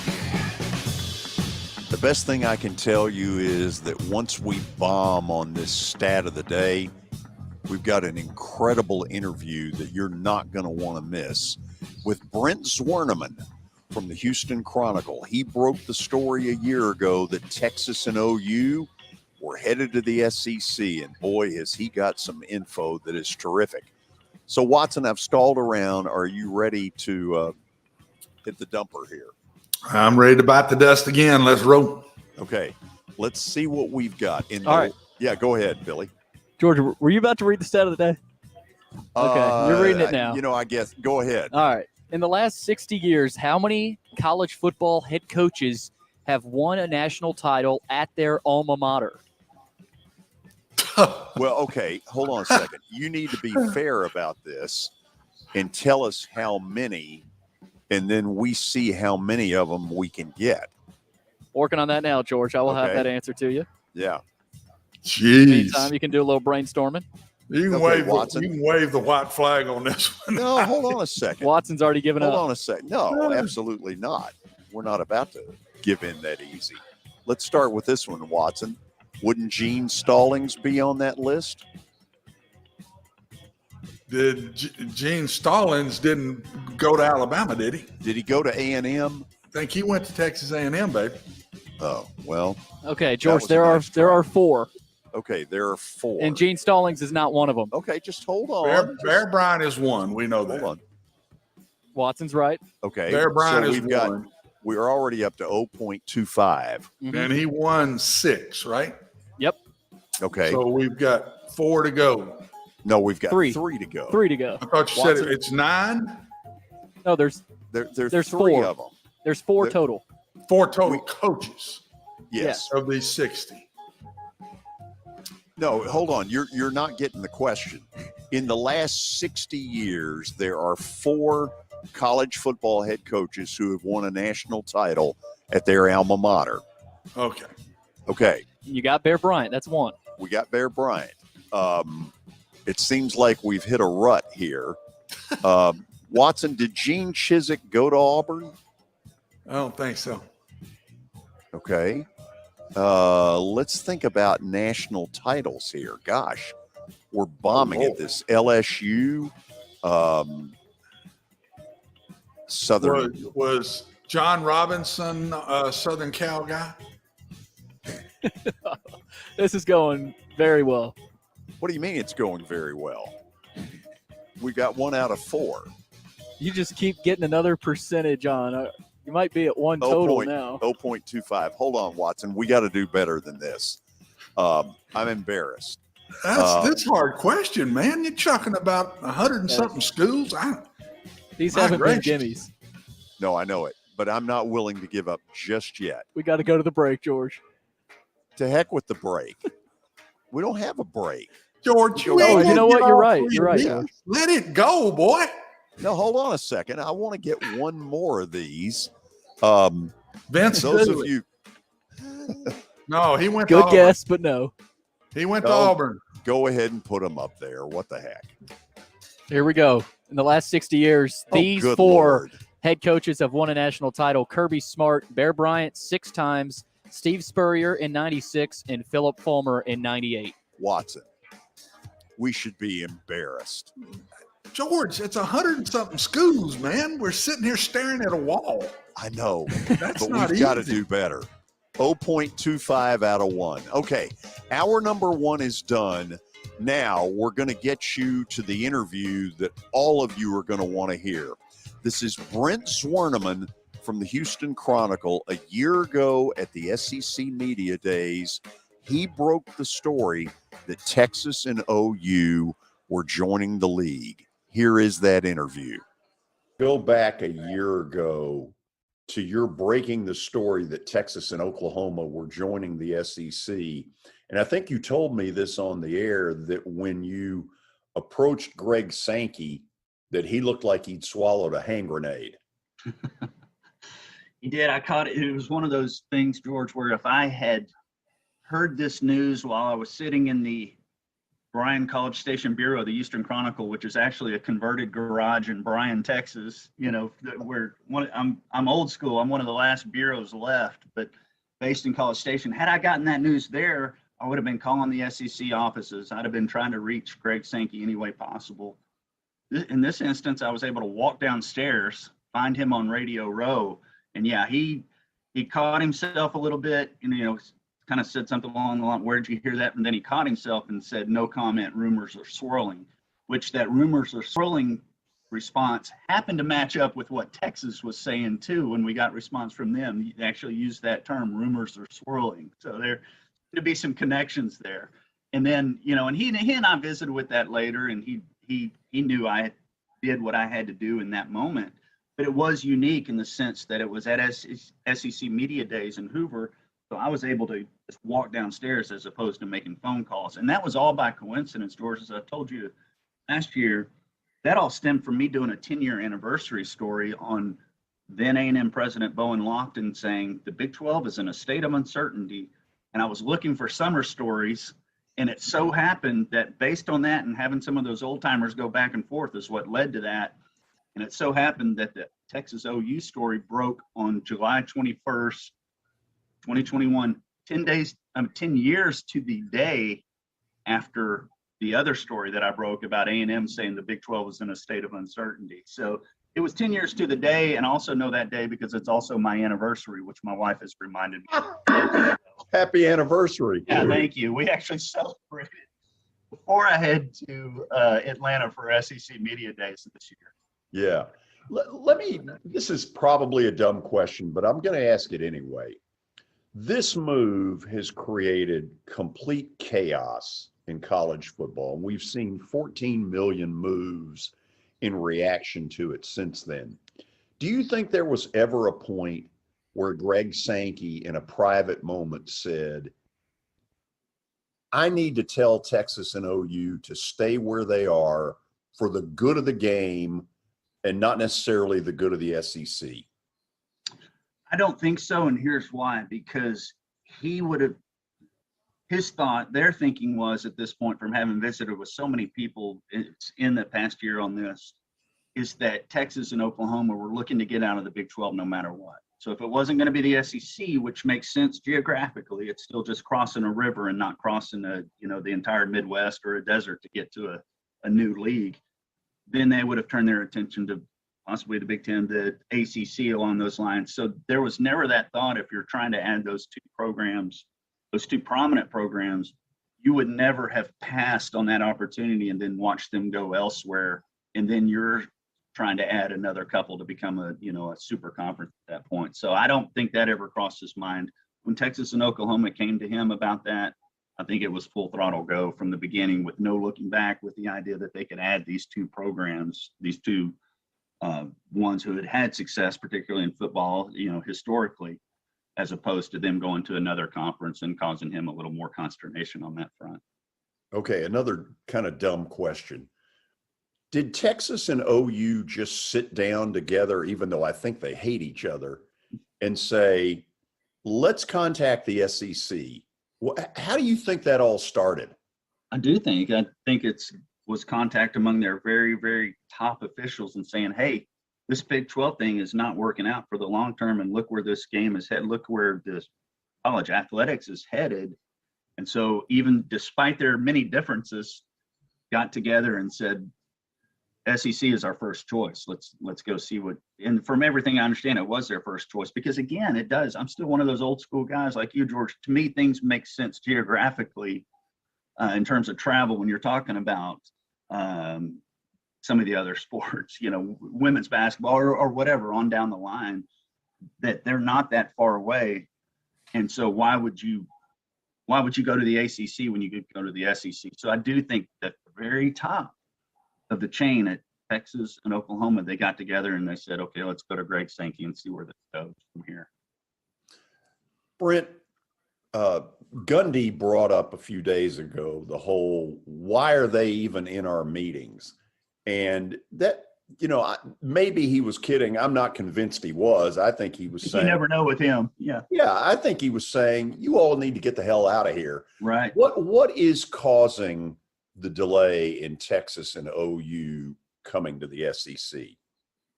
S3: The best thing I can tell you is that once we bomb on this stat of the day, we've got an incredible interview that you're not going to want to miss with Brent Zwerneman from the Houston Chronicle. He broke the story a year ago that Texas and OU were headed to the SEC, and boy, has he got some info that is terrific. So, Watson, I've stalled around. Are you ready to hit the dumper here?
S4: I'm ready to bite the dust again. Let's roll.
S3: Okay, let's see what we've got.
S5: All right.
S3: Yeah, go ahead, Billy.
S5: George, were you about to read the stat of the day? Okay, you're reading it now.
S3: I guess. Go ahead.
S5: All right. In the last 60 years, how many college football head coaches have won a national title at their alma mater?
S3: Well, okay, hold on a second. You need to be fair about this and tell us how many, and then we see how many of them we can get.
S5: Working on that now, George. I will have that answer to you.
S3: Yeah.
S4: Jeez.
S5: Meantime, you can do a little brainstorming.
S4: You can wave the white flag on this one.
S3: No, hold on a second.
S5: Watson's already given up.
S3: Hold on a second. No, absolutely not. We're not about to give in that easy. Let's start with this one, Watson. Wouldn't Gene Stallings be on that list?
S4: Gene Stallings didn't go to Alabama, did he?
S3: Did he go to A&M?
S4: I think he went to Texas A&M, baby.
S3: Oh, well.
S5: Okay, George, there are 4.
S3: Okay, there are 4.
S5: And Gene Stallings is not one of them.
S3: Okay, just hold on.
S4: Bear Bryant is one. We know that.
S3: Hold on.
S5: Watson's right.
S3: Okay.
S4: Bear Bryant is
S3: one. We're already up to 0.25.
S5: Mm-hmm.
S4: And he won 6, right?
S5: Yep.
S3: Okay.
S4: So we've got 4 to go.
S3: No, we've got
S5: 3
S3: to go.
S5: 3 to go.
S4: I thought you said it's 9?
S5: No, there's
S3: 3
S5: 4
S3: of them.
S5: There's 4 total.
S4: 4 total coaches.
S3: Yes.
S4: Of these 60.
S3: No, hold on. You're not getting the question. In the last 60 years, there are 4 college football head coaches who have won a national title at their alma mater. Okay.
S5: You got Bear Bryant. That's 1.
S3: We got Bear Bryant. It seems like we've hit a rut here. Watson, did Gene Chizik go to Auburn?
S4: I don't think so.
S3: Okay. Let's think about national titles here. Gosh, we're bombing at this. LSU, Southern.
S4: Was John Robinson a Southern Cal guy?
S5: This is going very well.
S3: What do you mean it's going very well? We got 1 out of 4.
S5: You just keep getting another percentage on. You might be at 1 total now.
S3: 0.25. Hold on, Watson. We got to do better than this. I'm embarrassed.
S4: That's a hard question, man. You're talking about 100 and something schools.
S5: These haven't been gimmies.
S3: No, I know it, but I'm not willing to give up just yet.
S5: We got to go to the break, George.
S3: To heck with the break. We don't have a break.
S4: George,
S5: you know what? You're right. You're right.
S4: Yeah. Let it go, boy.
S3: No, hold on a second. I want to get one more of these.
S4: Vince,
S3: those of you.
S4: No, he went.
S5: Good guess, but no.
S4: He went to Auburn.
S3: Go ahead and put them up there. What the heck?
S5: Here we go. In the last 60 years, these 4 head coaches have won a national title. Kirby Smart, Bear Bryant 6 times, Steve Spurrier in 96, and Philip Fulmer in 98.
S3: Watson, we should be embarrassed.
S4: George, it's 100 and something schools, man. We're sitting here staring at a wall.
S3: I know,
S4: That's
S3: but
S4: not
S3: we've got to do better. 0.25 out of 1. Okay, hour number 1 is done. Now we're going to get you to the interview that all of you are going to want to hear. This is Brent Zwerneman from the Houston Chronicle. A year ago at the SEC Media Days, he broke the story that Texas and OU were joining the league. Here is that interview. Go back a year ago to your breaking the story that Texas and Oklahoma were joining the SEC. And I think you told me this on the air, that when you
S9: approached Greg Sankey that he looked like he'd swallowed a hand grenade.
S2: He did. I caught it. It was one of those things, George, where if I had heard this news while I was sitting in the Bryan College Station Bureau, the Eastern Chronicle, which is actually a converted garage in Bryan, Texas, where I'm old school. I'm one of the last bureaus left, but based in College Station. Had I gotten that news there, I would have been calling the SEC offices. I'd have been trying to reach Greg Sankey any way possible. In this instance, I was able to walk downstairs, find him on Radio Row, and yeah, he caught himself a little bit, and kind of said something along the line, "Where'd you hear that?" And then he caught himself and said, "No comment, rumors are swirling," which that rumors are swirling response happened to match up with what Texas was saying too. When we got response from them, they actually used that term, rumors are swirling. So there to be some connections there. And then, and he and I visited with that later, and he knew I did what I had to do in that moment. But it was unique in the sense that it was at SEC Media Days in Hoover. So I was able to just walk downstairs as opposed to making phone calls. And that was all by coincidence, George. As I told you last year, that all stemmed from me doing a 10-year anniversary story on then A&M President Bowen Lofton saying the Big 12 is in a state of uncertainty. And I was looking for summer stories. And it so happened that based on that and having some of those old timers go back and forth is what led to that. And it so happened that the Texas OU story broke on July 21st, 2021, 10 years to the day after the other story that I broke about A&M saying the Big 12 was in a state of uncertainty. So it was 10 years to the day, and I also know that day because it's also my anniversary, which my wife has reminded me.
S9: Happy anniversary.
S2: Yeah, thank you. We actually celebrated before I head to Atlanta for SEC Media Days this year.
S9: Yeah. Let me, this is probably a dumb question, but I'm going to ask it anyway. This move has created complete chaos in college football. And we've seen 14 million moves in reaction to it since then. Do you think there was ever a point where Greg Sankey in a private moment said, I need to tell Texas and OU to stay where they are for the good of the game and not necessarily the good of the SEC?
S2: I don't think so, and here's why. Because he would have, his thought, their thinking was at this point, from having visited with so many people in the past year on this, is that Texas and Oklahoma were looking to get out of the Big 12 no matter what. So if it wasn't going to be the SEC, which makes sense geographically, it's still just crossing a river and not crossing the entire Midwest or a desert to get to a new league, then they would have turned their attention to possibly the Big Ten, the ACC along those lines. So there was never that thought, if you're trying to add those two programs, those two prominent programs, you would never have passed on that opportunity and then watched them go elsewhere. And then you're trying to add another couple to become a super conference at that point. So I don't think that ever crossed his mind. When Texas and Oklahoma came to him about that, I think it was full throttle go from the beginning with no looking back, with the idea that they could add these two programs, these two ones who had had success, particularly in football, historically, as opposed to them going to another conference and causing him a little more consternation on that front.
S9: Okay, another kind of dumb question. Did Texas and OU just sit down together, even though I think they hate each other, and say, let's contact the SEC? How do you think that all started?
S2: I think it was contact among their very, very top officials and saying, hey, this Big 12 thing is not working out for the long term, and look where this game is headed. Look where this college athletics is headed. And so even despite their many differences, got together and said, SEC is our first choice. Let's go see what, and from everything I understand, it was their first choice, because again, it does. I'm still one of those old school guys like you, George. To me, things make sense geographically in terms of travel when you're talking about some of the other sports, women's basketball or whatever on down the line, that they're not that far away. And so why would you go to the ACC when you could go to the SEC? So I do think that the very top of the chain at Texas and Oklahoma, they got together and they said, okay, let's go to Greg Sankey and see where this goes from here.
S9: Brent, Gundy brought up a few days ago the whole, why are they even in our meetings? And that, maybe he was kidding. I'm not convinced he was. I think he was saying,
S2: you never know with him. Yeah.
S9: Yeah, I think he was saying, you all need to get the hell out of here.
S2: Right.
S9: What is causing the delay in Texas and OU coming to the SEC?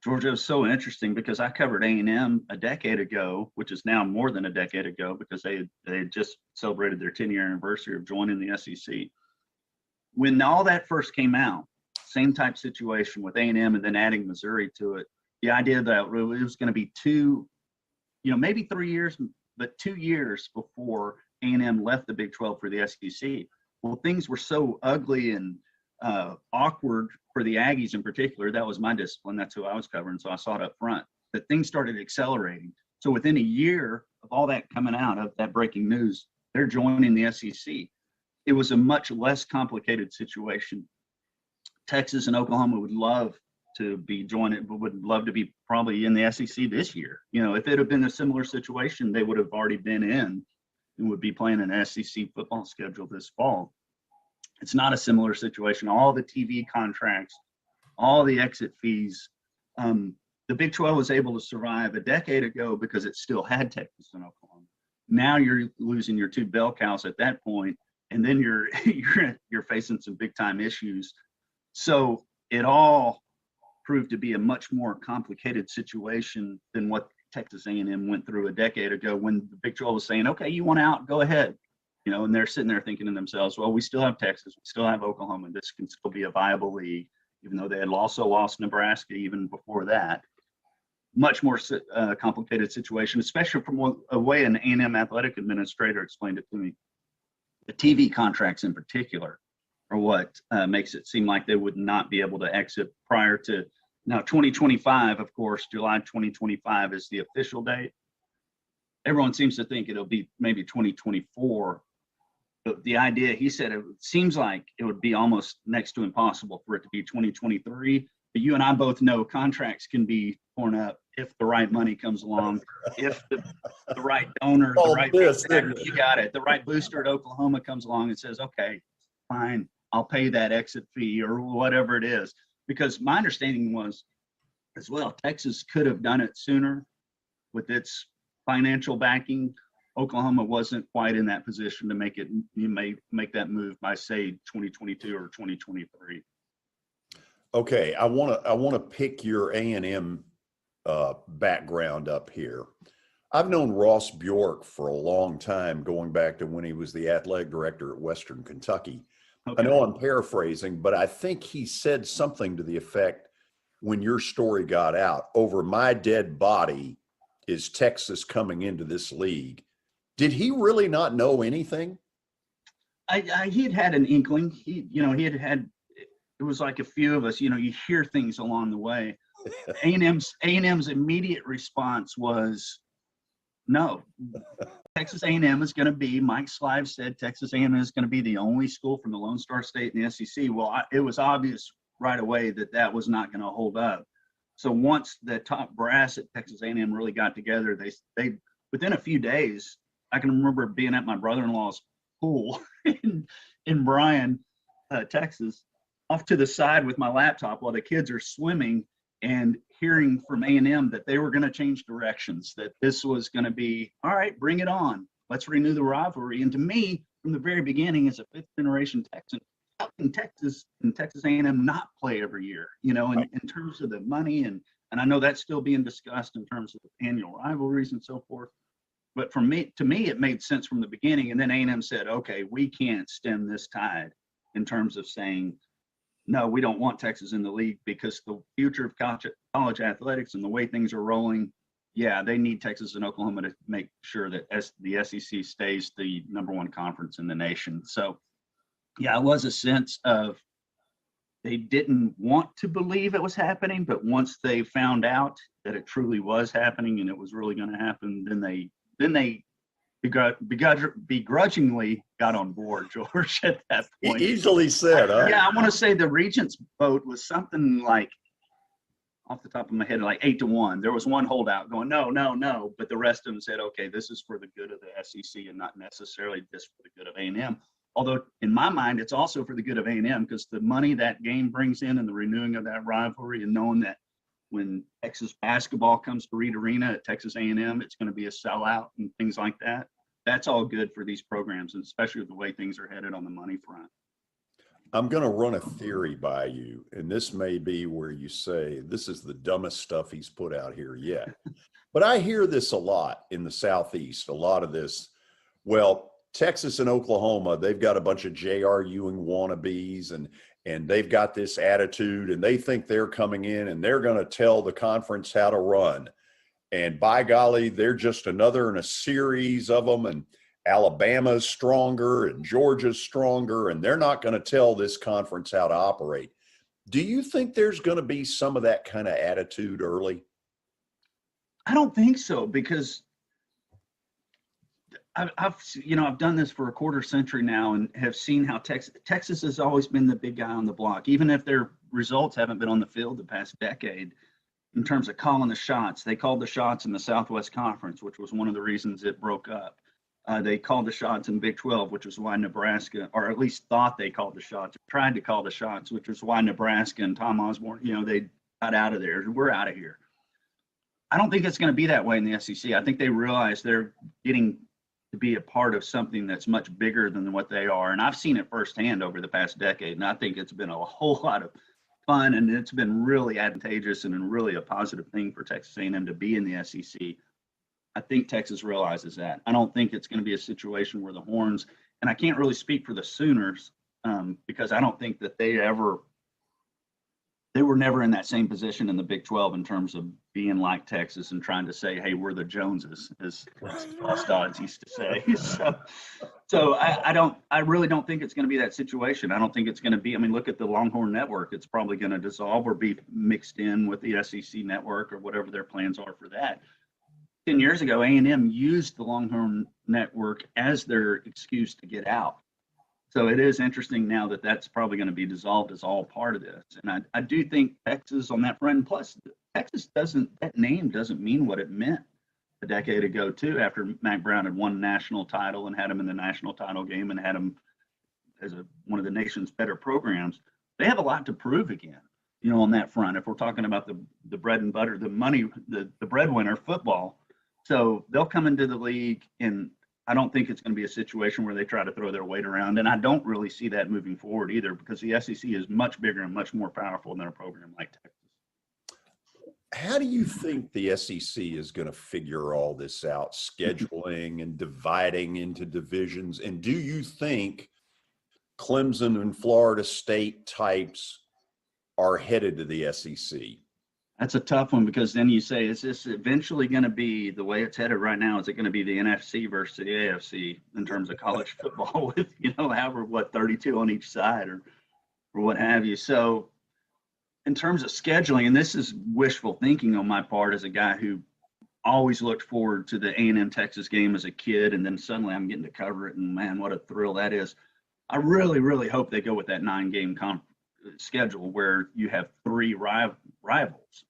S2: Georgia was so interesting because I covered A&M a decade ago, which is now more than a decade ago because they had just celebrated their 10-year anniversary of joining the SEC. When all that first came out, same type situation with A&M and then adding Missouri to it, the idea that it was going to be maybe 3 years, but 2 years before A&M left the Big 12 for the SEC. Well, things were so ugly and awkward for the Aggies in particular. That was my discipline. That's who I was covering. So I saw it up front, that things started accelerating. So within a year of all that coming out of that breaking news, they're joining the SEC. It was a much less complicated situation. Texas and Oklahoma would love to be joining, but would love to be probably in the SEC this year. If it had been a similar situation, they would have already been in and would be playing an SEC football schedule this fall. It's not a similar situation. All the TV contracts, all the exit fees. The Big 12 was able to survive a decade ago because it still had Texas and Oklahoma. Now you're losing your two bell cows at that point, and then you're facing some big time issues. So it all proved to be a much more complicated situation than what Texas A&M went through a decade ago when the Big 12 was saying, okay, you want out, go ahead. And they're sitting there thinking to themselves, well, we still have Texas, we still have Oklahoma. This can still be a viable league, even though they had also lost Nebraska even before that. Much more complicated situation, especially from a way an A&M athletic administrator explained it to me. The TV contracts in particular are what makes it seem like they would not be able to exit prior to now 2025. Of course, July 2025 is the official date. Everyone seems to think it'll be maybe 2024. But the idea, he said, it seems like it would be almost next to impossible for it to be 2023. But you and I both know contracts can be torn up if the right money comes along, if the right donor, the right you got it, the right booster at Oklahoma comes along and says, okay, fine, I'll pay that exit fee or whatever it is. Because my understanding was as well, Texas could have done it sooner with its financial backing. Oklahoma wasn't quite in that position to make that move by, say, 2022 or 2023.
S9: Okay, I want to pick your A&M background up here. I've known Ross Bjork for a long time, going back to when he was the athletic director at Western Kentucky. Okay. I know I'm paraphrasing, but I think he said something to the effect, when your story got out, over my dead body is Texas coming into this league. Did he really not know anything?
S2: He had an inkling. He had, it was like a few of us, you hear things along the way. A&M's immediate response was, no. Texas A&M is going to be, Mike Slive said, Texas A&M is going to be the only school from the Lone Star State in the SEC. Well, it was obvious right away that was not going to hold up. So once the top brass at Texas A&M really got together, they within a few days, I can remember being at my brother-in-law's pool in Bryan, Texas, off to the side with my laptop while the kids are swimming, and hearing from A&M that they were going to change directions, that this was going to be, all right, bring it on. Let's renew the rivalry. And to me, from the very beginning, as a fifth-generation Texan, how can Texas and Texas A&M not play every year, in terms of the money? And I know that's still being discussed in terms of annual rivalries and so forth. But to me, it made sense from the beginning. And then A&M said, okay, we can't stem this tide in terms of saying, no, we don't want Texas in the league, because the future of college athletics and the way things are rolling, yeah, they need Texas and Oklahoma to make sure that the SEC stays the #1 conference in the nation. So, yeah, it was a sense of they didn't want to believe it was happening, but once they found out that it truly was happening and it was really going to happen, then they begrudgingly got on board, George, at that point.
S9: Easily said, huh?
S2: Yeah, I want to say the Regents vote was something like off the top of my head, like 8-1. There was one holdout going, no, no, no. But the rest of them said, okay, this is for the good of the SEC and not necessarily just for the good of A&M. Although in my mind, it's also for the good of A&M because the money that game brings in and the renewing of that rivalry and knowing that when Texas basketball comes to Reed Arena at Texas A&M, it's going to be a sellout and things like that. That's all good for these programs, and especially the way things are headed on the money front.
S3: I'm going to run a theory by you, and this may be where you say, this is the dumbest stuff he's put out here yet. But I hear this a lot in the Southeast, a lot of this. Well, Texas and Oklahoma, they've got a bunch of J.R. Ewing wannabes, and they've got this attitude, and they think they're coming in, and they're going to tell the conference how to run. And by golly, they're just another in a series of them, and Alabama's stronger and Georgia's stronger, and they're not going to tell this conference how to operate. Do you think there's going to be some of that kind of attitude early?
S2: I don't think so, because I've done this for a quarter century now and have seen how Texas has always been the big guy on the block, even if their results haven't been on the field the past decade. In terms of calling the shots, they called the shots in the Southwest Conference, which was one of the reasons it broke up. They called the shots in Big 12, which is why Nebraska, or at least thought they called the shots, tried to call the shots, which is why Nebraska and Tom Osborne, they got out of there. We're out of here. I don't think it's going to be that way in the SEC. I think they realize they're getting to be a part of something that's much bigger than what they are. And I've seen it firsthand over the past decade. And I think it's been a whole lot of fun, and it's been really advantageous and really a positive thing for Texas A&M to be in the SEC. I think Texas realizes that. I don't think it's going to be a situation where the Horns, and I can't really speak for the Sooners because I don't think that they were never in that same position in the Big 12 in terms of being like Texas and trying to say, hey, we're the Joneses, as Lost Dodds used to say. So I really don't think it's going to be that situation. I don't think it's going to be, look at the Longhorn Network. It's probably going to dissolve or be mixed in with the SEC network or whatever their plans are for that. 10 years ago, A&M used the Longhorn Network as their excuse to get out. So it is interesting now that that's probably going to be dissolved as all part of this. And I do think Texas on that front, and plus Texas that name doesn't mean what it meant a decade ago too, after Mack Brown had won national title and had him in the national title game and had him as one of the nation's better programs. They have a lot to prove again, on that front. If we're talking about the bread and butter, the money, the breadwinner football. So they'll come into the league, and I don't think it's going to be a situation where they try to throw their weight around. And I don't really see that moving forward either, because the SEC is much bigger and much more powerful than a program like Texas.
S3: How do you think the SEC is going to figure all this out, scheduling and dividing into divisions? And do you think Clemson and Florida State types are headed to the SEC?
S2: That's a tough one, because then you say, is this eventually going to be the way it's headed right now? Is it going to be the NFC versus the AFC in terms of college football with, 32 on each side or what have you? So in terms of scheduling, and this is wishful thinking on my part as a guy who always looked forward to the A&M Texas game as a kid, and then suddenly I'm getting to cover it, and man, what a thrill that is. I really, really hope they go with that 9-game schedule where you have 3 rivals,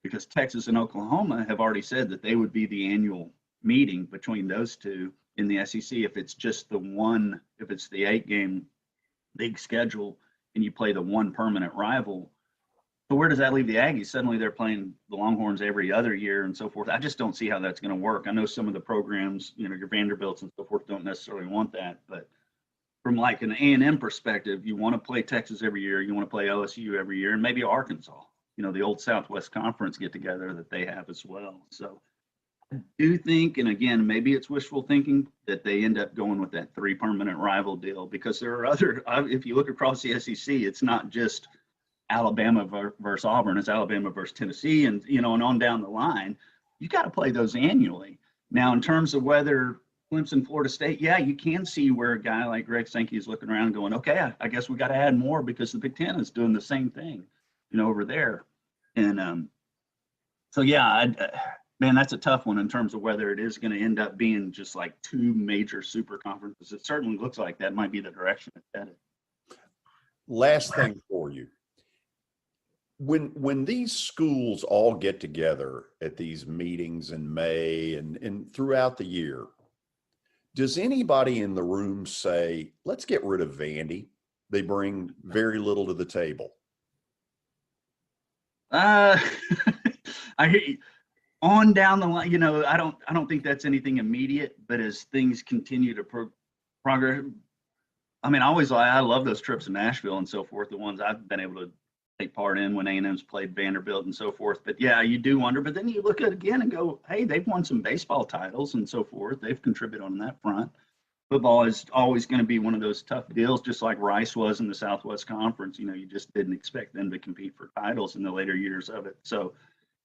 S2: because Texas and Oklahoma have already said that they would be the annual meeting between those two in the SEC if it's just if it's the 8-game big schedule and you play the one permanent rival. So where does that leave the Aggies? Suddenly they're playing the Longhorns every other year and so forth. I just don't see how that's going to work. I know some of the programs, your Vanderbilts and so forth, don't necessarily want that, but from like an A&M perspective, you want to play Texas every year, you want to play LSU every year, and maybe Arkansas, the old Southwest Conference get together that they have as well. So I do think, and again, maybe it's wishful thinking, that they end up going with that 3 permanent rival deal, because there are if you look across the SEC, it's not just Alabama versus Auburn, it's Alabama versus Tennessee, and, and on down the line. You got to play those annually. Now, in terms of whether Clemson, Florida State, yeah, you can see where a guy like Greg Sankey is looking around going, okay, I guess we got to add more because the Big Ten is doing the same thing, over there. And so, yeah, man, that's a tough one in terms of whether it is going to end up being just like 2 major super conferences. It certainly looks like that might be the direction it's headed.
S3: Last thing for you. When these schools all get together at these meetings in May and throughout the year, does anybody in the room say, let's get rid of Vandy? They bring very little to the table.
S2: I hear you. On down the line, I don't think that's anything immediate, but as things continue to progress, I love those trips to Nashville and so forth, the ones I've been able to take part in when A&M's played Vanderbilt and so forth. But yeah, you do wonder, but then you look at it again and go, hey, they've won some baseball titles and so forth. They've contributed on that front. Football is always going to be one of those tough deals, just like Rice was in the Southwest Conference. You just didn't expect them to compete for titles in the later years of it. So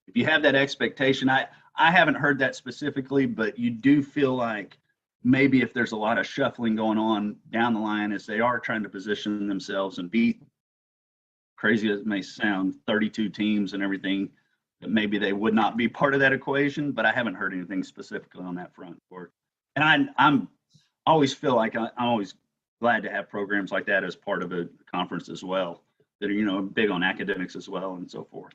S2: if you have that expectation, I haven't heard that specifically, but you do feel like maybe if there's a lot of shuffling going on down the line as they are trying to position themselves and be, crazy as it may sound, 32 teams and everything, that maybe they would not be part of that equation, but I haven't heard anything specifically on that front. And I'm always feel like I'm always glad to have programs like that as part of a conference as well, that are, big on academics as well and so forth.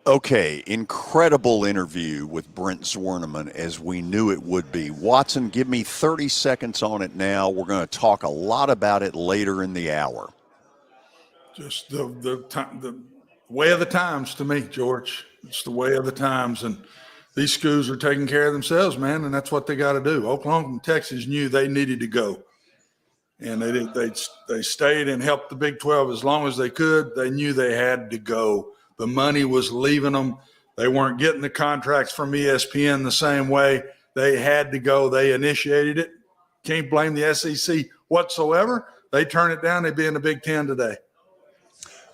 S3: Okay, incredible interview with Brent Zwerneman, as we knew it would be. Watson, give me 30 seconds on it now. We're going to talk a lot about it later in the hour.
S4: Just the way of the times to me, George. It's the way of the times, and these schools are taking care of themselves, man, and that's what they got to do. Oklahoma and Texas knew they needed to go, and they stayed and helped the Big 12 as long as they could. They knew they had to go. The money was leaving them. They weren't getting the contracts from ESPN the same way. They had to go. They initiated it. Can't blame the SEC whatsoever. They turn it down. They'd be in the Big 10 today.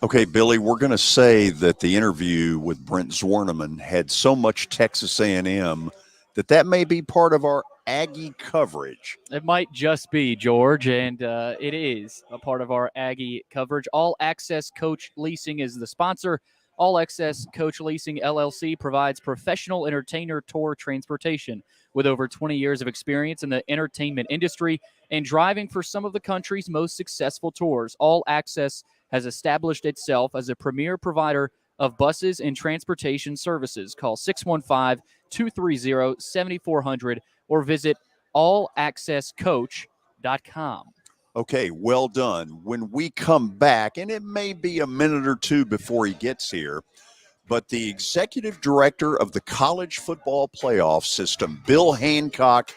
S3: Okay, Billy, we're going to say that the interview with Brent Zwerneman had so much Texas A&M that may be part of our Aggie coverage.
S5: It might just be, George, and it is a part of our Aggie coverage. All Access Coach Leasing is the sponsor. All Access Coach Leasing LLC provides professional entertainer tour transportation with over 20 years of experience in the entertainment industry and driving for some of the country's most successful tours. All Access has established itself as a premier provider of buses and transportation services. Call 615-230-7400 or visit allaccesscoach.com.
S3: Okay, well done. When we come back, and it may be a minute or two before he gets here, but the executive director of the college football playoff system, Bill Hancock,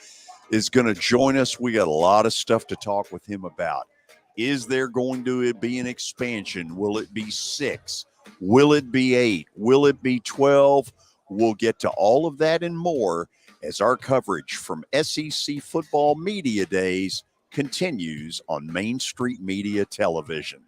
S3: is going to join us. We got a lot of stuff to talk with him about. Is there going to be an expansion? Will it be 6? Will it be 8? Will it be 12? We'll get to all of that and more as our coverage from SEC Football Media Days continues on Main Street Media Television.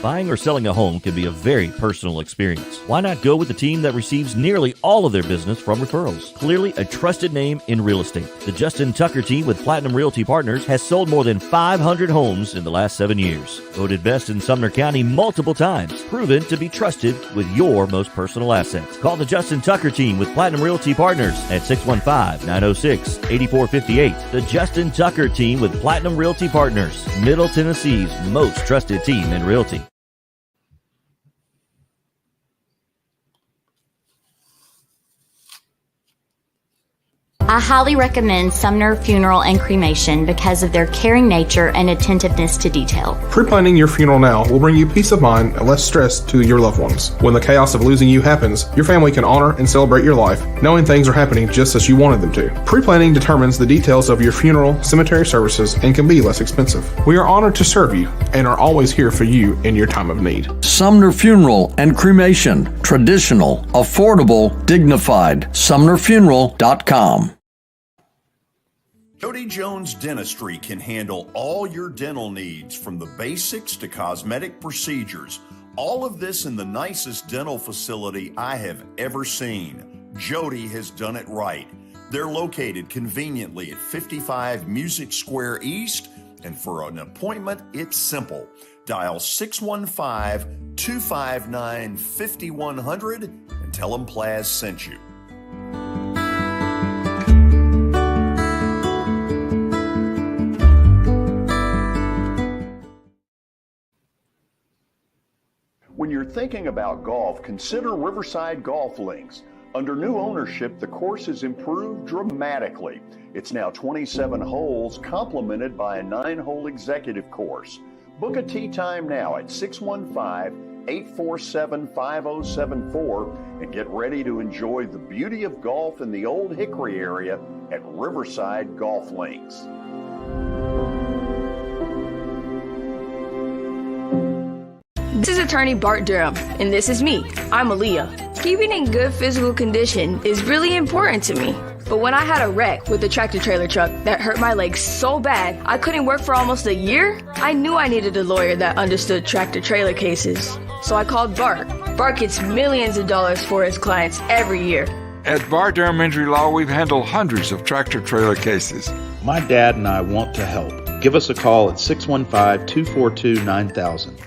S1: Buying or selling a home can be a very personal experience. Why not go with the team that receives nearly all of their business from referrals? Clearly a trusted name in real estate. The Justin Tucker team with Platinum Realty Partners has sold more than 500 homes in the last 7 years. Voted best in Sumner County multiple times. Proven to be trusted with your most personal assets. Call the Justin Tucker team with Platinum Realty Partners at 615-906-8458. The Justin Tucker team with Platinum Realty Partners, Middle Tennessee's most trusted team in realty.
S6: I highly recommend Sumner Funeral and Cremation because of their caring nature and attentiveness to detail.
S7: Pre-planning your funeral now will bring you peace of mind and less stress to your loved ones. When the chaos of losing you happens, your family can honor and celebrate your life, knowing things are happening just as you wanted them to. Pre-planning determines the details of your funeral, cemetery services, and can be less expensive. We are honored to serve you and are always here for you in your time of need.
S8: Sumner Funeral and Cremation. Traditional, affordable, dignified. SumnerFuneral.com.
S9: Jody Jones Dentistry can handle all your dental needs, from the basics to cosmetic procedures. All of this in the nicest dental facility I have ever seen. Jody has done it right. They're located conveniently at 55 Music Square East, and for an appointment, it's simple. Dial 615-259-5100 and tell them Plaz sent you. When you're thinking about golf, consider Riverside Golf Links. Under new ownership, the course has improved dramatically. It's now 27 holes, complemented by a 9-hole executive course. Book a tee time now at 615-847-5074 and get ready to enjoy the beauty of golf in the Old Hickory area at Riverside Golf Links.
S10: This is attorney Bart Durham, and this is me. I'm Aaliyah. Keeping in good physical condition is really important to me. But when I had a wreck with a tractor trailer truck that hurt my legs so bad I couldn't work for almost a year, I knew I needed a lawyer that understood tractor trailer cases. So I called Bart. Bart gets millions of dollars for his clients every year.
S11: At Bart Durham Injury Law, we've handled hundreds of tractor trailer cases.
S12: My dad and I want to help. Give us a call at 615-242-9000.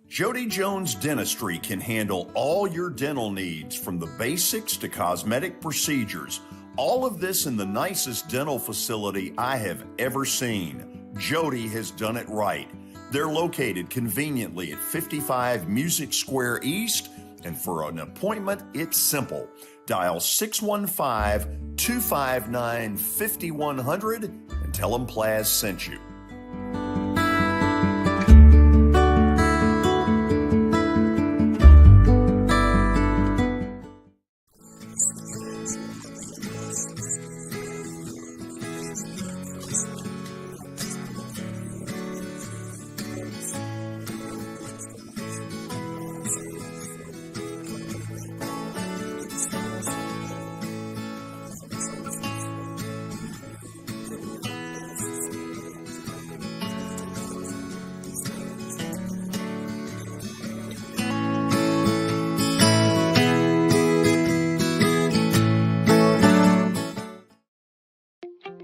S9: Jody Jones Dentistry can handle all your dental needs, from the basics to cosmetic procedures. All of this in the nicest dental facility I have ever seen. Jody has done it right. They're located conveniently at 55 Music Square East, and for an appointment, it's simple. Dial 615-259-5100 and tell them Plaz sent you.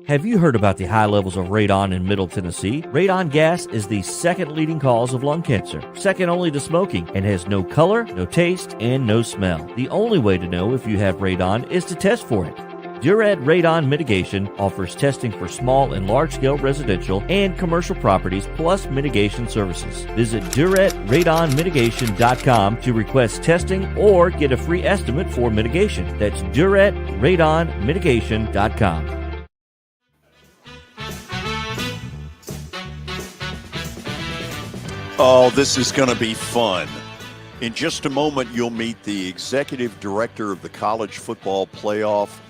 S1: Have you heard about the high levels of radon in Middle Tennessee? Radon gas is the second leading cause of lung cancer, second only to smoking, and has no color, no taste, and no smell. The only way to know if you have radon is to test for it. Duret Radon Mitigation offers testing for small and large-scale residential and commercial properties, plus mitigation services. Visit DuretRadonMitigation.com to request testing or get a free estimate for mitigation. That's DuretRadonMitigation.com.
S3: Oh, this is going to be fun. In just a moment, you'll meet the executive director of the college football playoff.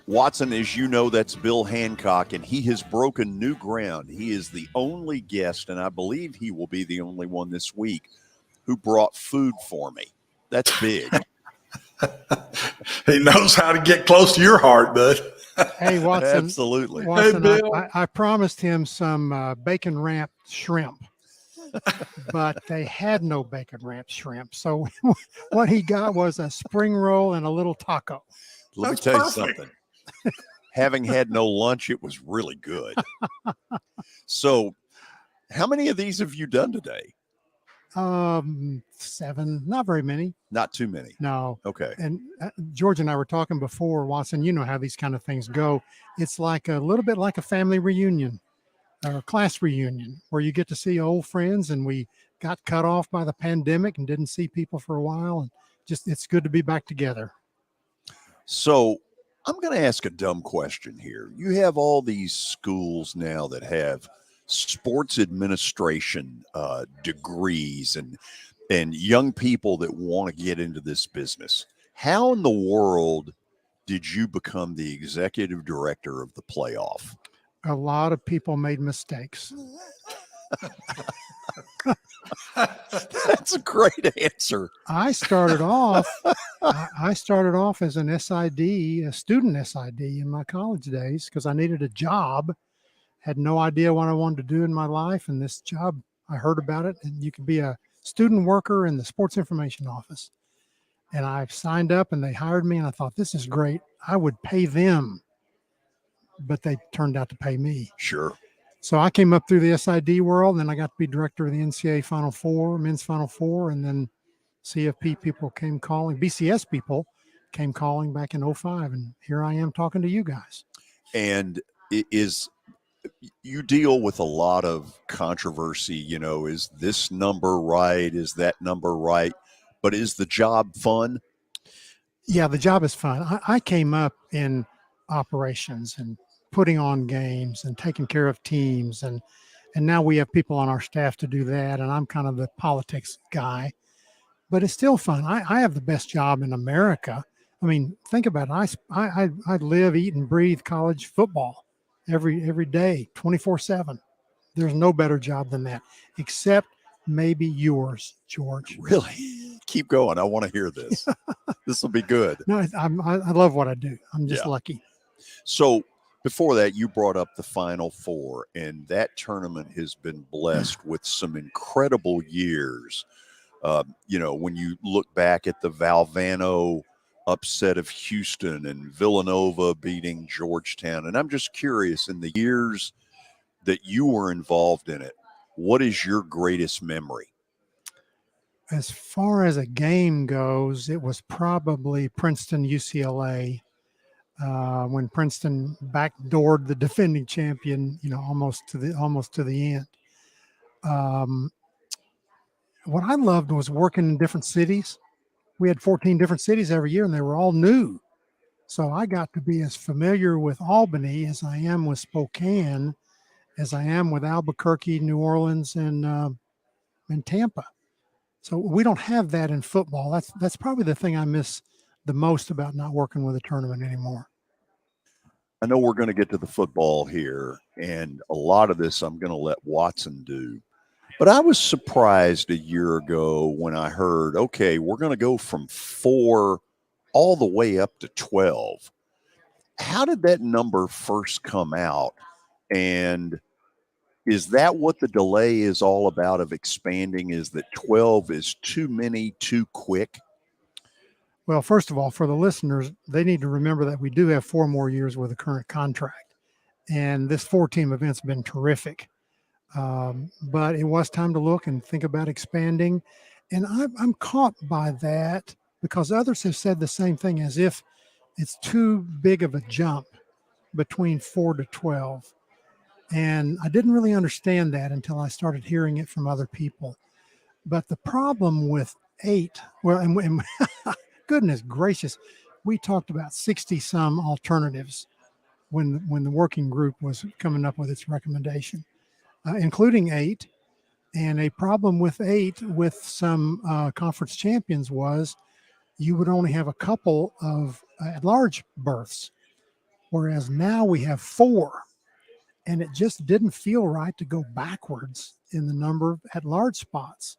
S3: Watson, as you know, that's Bill Hancock, and he has broken new ground. He is the only guest, and I believe he will be the only one this week, who brought food for me. That's big.
S4: He knows how to get close to your heart, bud.
S22: Hey, Watson.
S3: Absolutely.
S22: Watson,
S4: Hey, Bill.
S22: I promised him some bacon wrapped shrimp, but they had no bacon wrapped shrimp. So what he got was a spring roll and a little taco.
S3: Let me tell you something. Having had no lunch, it was really good. So how many of these have you done today?
S22: 7, not very many.
S3: Not too many.
S22: No.
S3: Okay.
S22: And George and I were talking before, Watson, you know how these kind of things go. It's like a little bit like a family reunion or a class reunion where you get to see old friends, and we got cut off by the pandemic and didn't see people for a while. And just, it's good to be back together.
S3: So I'm going to ask a dumb question here. You have all these schools now that have sports administration degrees and young people that want to get into this business. How in the world did you become the executive director of the playoff?
S22: A lot of people made mistakes.
S3: That's a great answer.
S22: I started off as an SID, a student SID in my college days because I needed a job. Had no idea what I wanted to do in my life. And this job, I heard about it, and you could be a student worker in the sports information office. And I signed up and they hired me, and I thought, this is great. I would pay them, but they turned out to pay me.
S3: Sure.
S22: So I came up through the SID world, and then I got to be director of the NCAA Final Four, men's Final Four, and then CFP people came calling, BCS people came calling back in 2005, and here I am talking to you guys.
S3: And You deal with a lot of controversy, is this number right? Is that number right? But is the job fun?
S22: Yeah, the job is fun. I came up in operations and putting on games and taking care of teams, and now we have people on our staff to do that, and I'm kind of the politics guy. But it's still fun. I have the best job in America. I mean, think about it. I live, eat, and breathe college football every day, 24/7. There's no better job than that, except maybe yours, George.
S3: Really? Keep going. I want to hear this. This will be good.
S22: No, I love what I do. I'm just lucky.
S3: So before that, you brought up the Final Four, and that tournament has been blessed with some incredible years. When you look back at the Valvano upset of Houston and Villanova beating Georgetown, and I'm just curious, in the years that you were involved in it, what is your greatest memory?
S22: As far as a game goes, it was probably Princeton UCLA when Princeton backdoored the defending champion, almost to the end. What I loved was working in different cities. We had 14 different cities every year, and they were all new. So I got to be as familiar with Albany as I am with Spokane, as I am with Albuquerque, New Orleans, and Tampa. So we don't have that in football. That's probably the thing I miss the most about not working with a tournament anymore.
S3: I know we're going to get to the football here, and a lot of this I'm going to let Watson do. But I was surprised a year ago when I heard, okay, we're going to go from 4 all the way up to 12. How did that number first come out? And is that what the delay is all about of expanding, is that 12 is too many too quick?
S22: Well, first of all, for the listeners, they need to remember that we do have 4 more years with the current contract. And this 4-team event's been terrific. But it was time to look and think about expanding. And I'm caught by that because others have said the same thing, as if it's too big of a jump between 4 to 12. And I didn't really understand that until I started hearing it from other people. But the problem with 8, well, and goodness gracious, we talked about 60 some alternatives when the working group was coming up with its recommendation, including 8. And a problem with 8 with some conference champions was you would only have a couple of at-large berths, whereas now we have 4. And it just didn't feel right to go backwards in the number of at-large spots.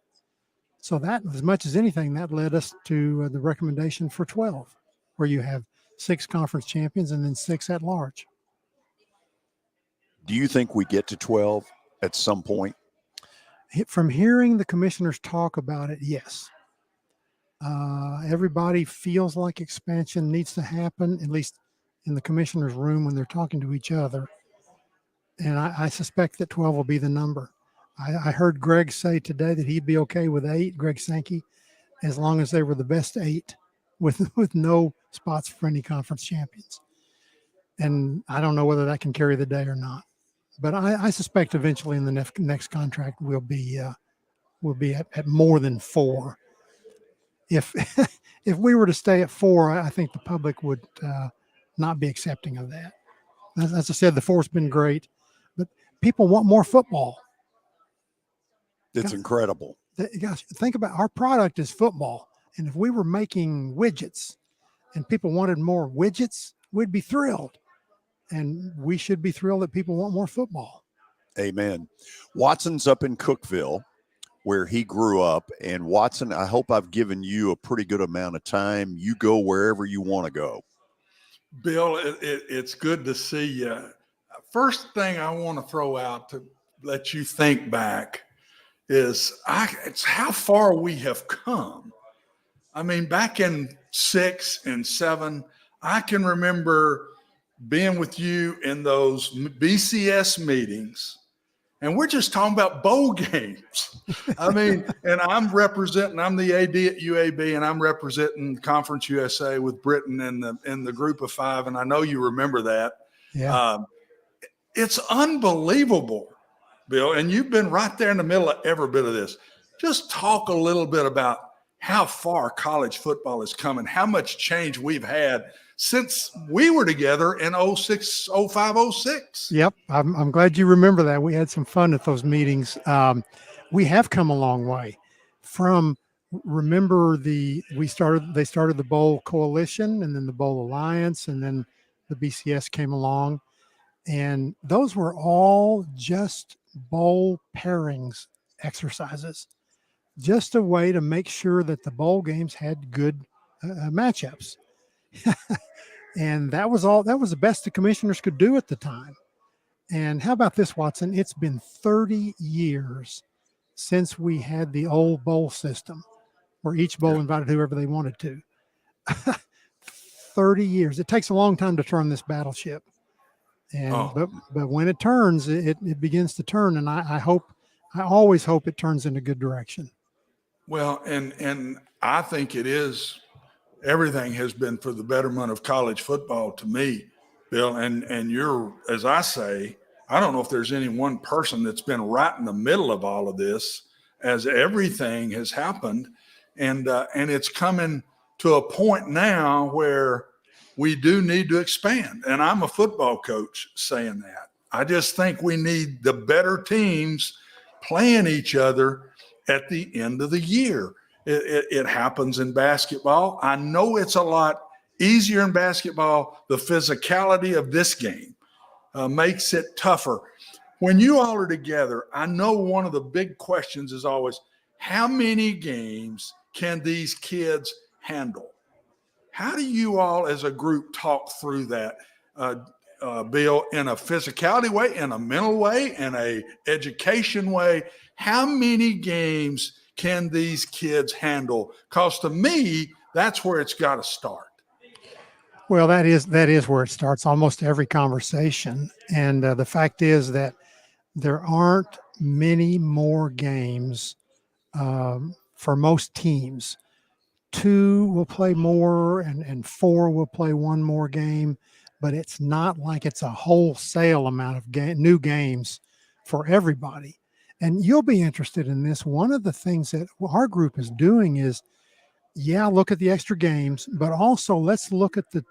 S22: So that, as much as anything, that led us to the recommendation for 12, where you have 6 conference champions and then 6 at-large.
S3: Do you think we get to 12 at some point?
S22: From hearing the commissioners talk about it, yes. Everybody feels like expansion needs to happen, at least in the commissioners' room when they're talking to each other. And I suspect that 12 will be the number. I heard Greg say today that he'd be okay with 8, Greg Sankey, as long as they were the best 8 with no spots for any conference champions. And I don't know whether that can carry the day or not. But I suspect eventually in the next contract we'll be at more than 4. If we were to stay at 4, I think the public would not be accepting of that. As I said, the 4's been great, but people want more football.
S3: It's incredible.
S22: Gosh, think about, our product is football. And if we were making widgets and people wanted more widgets, we'd be thrilled. And we should be thrilled that people want more football.
S3: Amen. Watson's up in Cookeville, where he grew up. And Watson, I hope I've given you a pretty good amount of time. You go wherever you want to go.
S4: Bill, it's good to see you. First thing I want to throw out to let you think back is it's how far we have come. I mean, back in 6 and 7, I can remember being with you in those BCS meetings, and we're just talking about bowl games. I mean, and I'm the AD at UAB, and I'm representing Conference USA with Britain in the group of 5, and I know you remember that.
S22: Yeah.
S4: It's unbelievable, Bill. And you've been right there in the middle of every bit of this. Just talk a little bit about how far college football has come and how much change we've had since we were together in 06, 05, 06.
S22: Yep. I'm glad you remember that. We had some fun at those meetings. We have come a long way from, remember they started the Bowl Coalition and then the Bowl Alliance, and then the BCS came along, and those were all just bowl pairings exercises, just a way to make sure that the bowl games had good matchups. And that was the best the commissioners could do at the time. And how about this, Watson? It's been 30 years since we had the old bowl system where each bowl invited whoever they wanted to. 30 years. It takes a long time to turn this battleship. And but when it turns, it begins to turn. And I always hope it turns in a good direction.
S4: Well, and I think it is. Everything has been for the betterment of college football to me, Bill. And you're, as I say, I don't know if there's any one person that's been right in the middle of all of this, as everything has happened. And it's coming to a point now where we do need to expand. And I'm a football coach saying that. I just think we need the better teams playing each other at the end of the year. It happens in basketball. I know it's a lot easier in basketball. The physicality of this game makes it tougher. When you all are together, I know one of the big questions is always, how many games can these kids handle? How do you all as a group talk through that, Bill, in a physicality way, in a mental way, in a education way? How many games can these kids handle? Because to me, that's where it's got to start.
S22: Well, that is where it starts almost every conversation. And the fact is that there aren't many more games for most teams. 2 will play more and 4 will play one more game, but it's not like it's a wholesale amount of new games for everybody. And you'll be interested in this. One of the things that our group is doing is, look at the extra games, but also let's look at the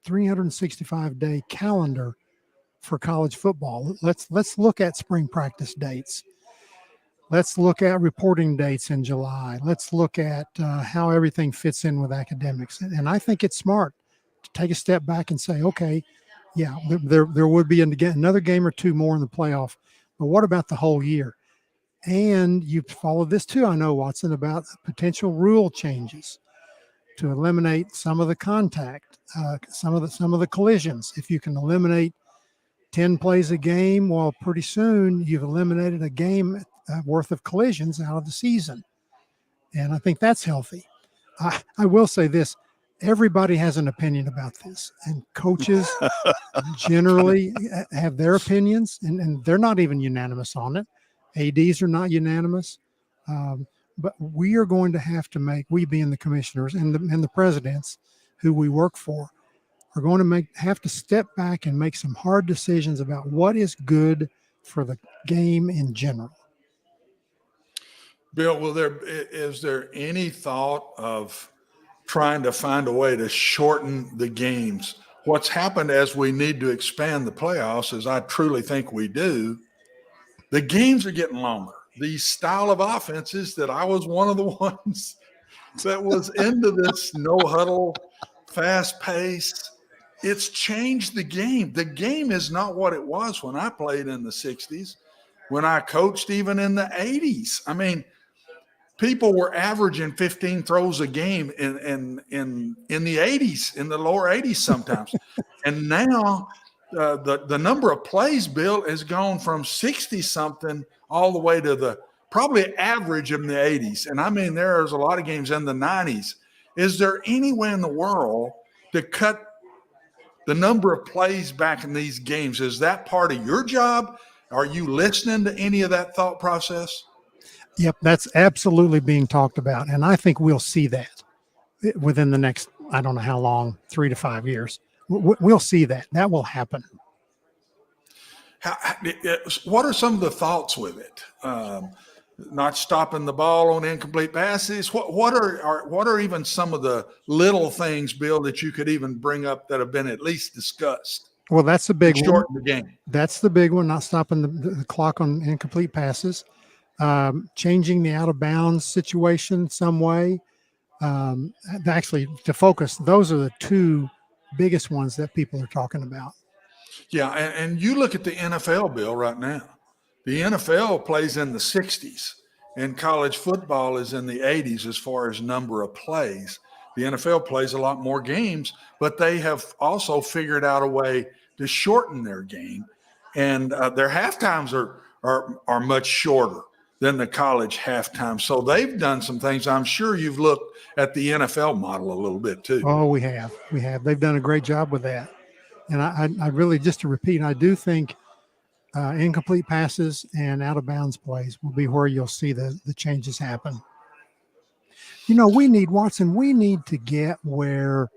S22: 365-day calendar for college football. Let's look at spring practice dates. Let's look at reporting dates in July. Let's look at how everything fits in with academics. And I think it's smart to take a step back and say, okay, there would be another game or 2 more in the playoff, but what about the whole year? And you've followed this too, I know, Watson, about potential rule changes to eliminate some of the contact, some of the collisions. If you can eliminate 10 plays a game, well, pretty soon you've eliminated a game worth of collisions out of the season. And I think that's healthy. I will say this. Everybody has an opinion about this, and coaches generally have their opinions, and they're not even unanimous on it. ADs are not unanimous, but we are going to have to make, we being the commissioners and the presidents who we work for, are going to have to step back and make some hard decisions about what is good for the game in general.
S4: Bill, is there any thought of trying to find a way to shorten the games? What's happened as we need to expand the playoffs, as I truly think we do, the games are getting longer. The style of offenses that I was one of the ones that was into this no huddle, fast pace, it's changed the game. The game is not what it was when I played in the 60s, when I coached even in the 80s. I mean, people were averaging 15 throws a game in the 80s, in the lower 80s sometimes. And now the number of plays, Bill, has gone from 60-something all the way to the probably average in the 80s. And I mean, there's a lot of games in the 90s. Is there any way in the world to cut the number of plays back in these games? Is that part of your job? Are you listening to any of that thought process?
S22: Yep, that's absolutely being talked about. And I think we'll see that within the next, I don't know how long, 3 to 5 years. We'll see that. That will happen.
S4: What are some of the thoughts with it? Not stopping the ball on incomplete passes. What are even some of the little things, Bill, that you could even bring up that have been at least discussed?
S22: Well, that's the big one.
S4: Shorten the game.
S22: That's the big one. Not stopping the clock on incomplete passes. Changing the out of bounds situation some way. Actually, to focus, those are the two biggest ones that people are talking about.
S4: Yeah, and you look at the NFL, Bill, right now. The NFL plays in the 60s, and college football is in the 80s as far as number of plays. The NFL plays a lot more games, but they have also figured out a way to shorten their game, and their halftimes are much shorter than the college halftime. So they've done some things. I'm sure you've looked at the NFL model a little bit too.
S22: Oh, we have. They've done a great job with that. And I really, just to repeat, I do think incomplete passes and out of bounds plays will be where you'll see the changes happen. We need, Watson, we need to get where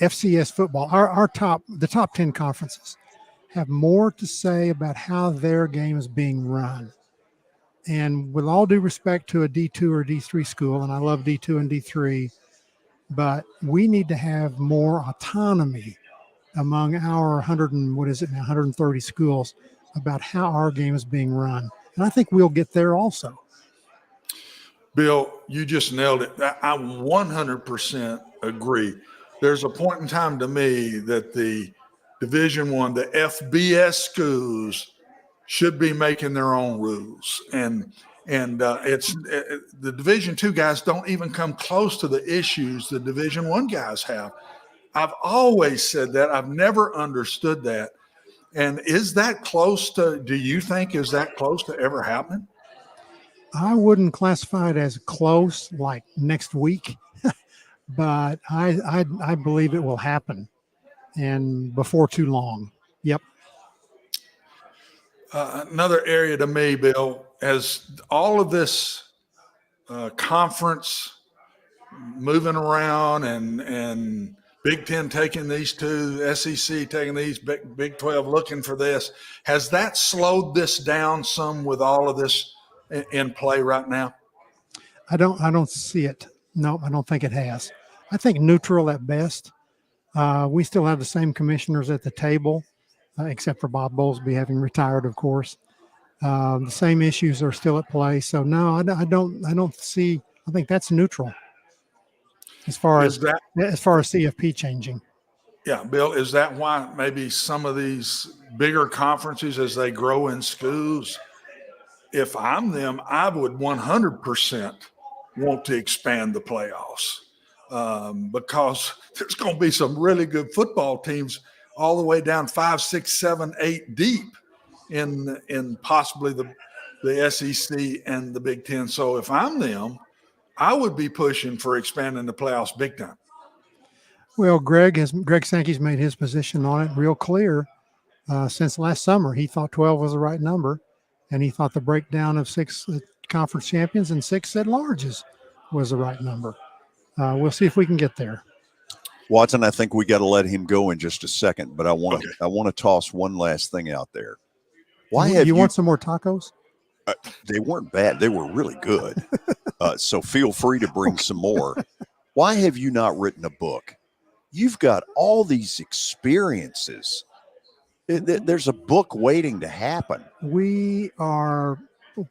S22: FCS football, the top 10 conferences have more to say about how their game is being run. And with all due respect to a D2 or D3 school, and I love D2 and D3, but we need to have more autonomy among our 130 schools about how our game is being run. And I think we'll get there also.
S4: Bill, you just nailed it. I 100% agree. There's a point in time to me that the Division I, the FBS schools should be making their own rules. And it's the Division II guys don't even come close to the issues the Division I guys have. I've always said that. I've never understood that. And is that close to, do you think, is that close to ever happening?
S22: I wouldn't classify it as close like next week, but I believe it will happen, and before too long. Yep.
S4: Another area to me, Bill, as all of this conference moving around and Big Ten taking these two, SEC taking these, Big 12 looking for this, has that slowed this down some with all of this in play right now?
S22: I don't see it. No, I don't think it has. I think neutral at best. We still have the same commissioners at the table, except for Bob Bowlesby having retired, of course. The same issues are still at play. So no, I don't see. I think that's neutral as far as CFP changing.
S4: Yeah, Bill, is that why maybe some of these bigger conferences, as they grow in schools, if I'm them, I would 100% want to expand the playoffs because there's going to be some really good football teams all the way down 5, 6, 7, 8 deep in possibly the SEC and the Big Ten. So if I'm them, I would be pushing for expanding the playoffs big time.
S22: Well, Greg Sankey's made his position on it real clear since last summer. He thought 12 was the right number, and he thought the breakdown of 6 conference champions and 6 at-larges was the right number. We'll see if we can get there.
S3: Watson, I think we got to let him go in just a second, but I want to toss one last thing out there. Why have you
S22: want some more tacos?
S3: They weren't bad. They were really good. So feel free to bring some more. Why have you not written a book? You've got all these experiences. There's a book waiting to happen.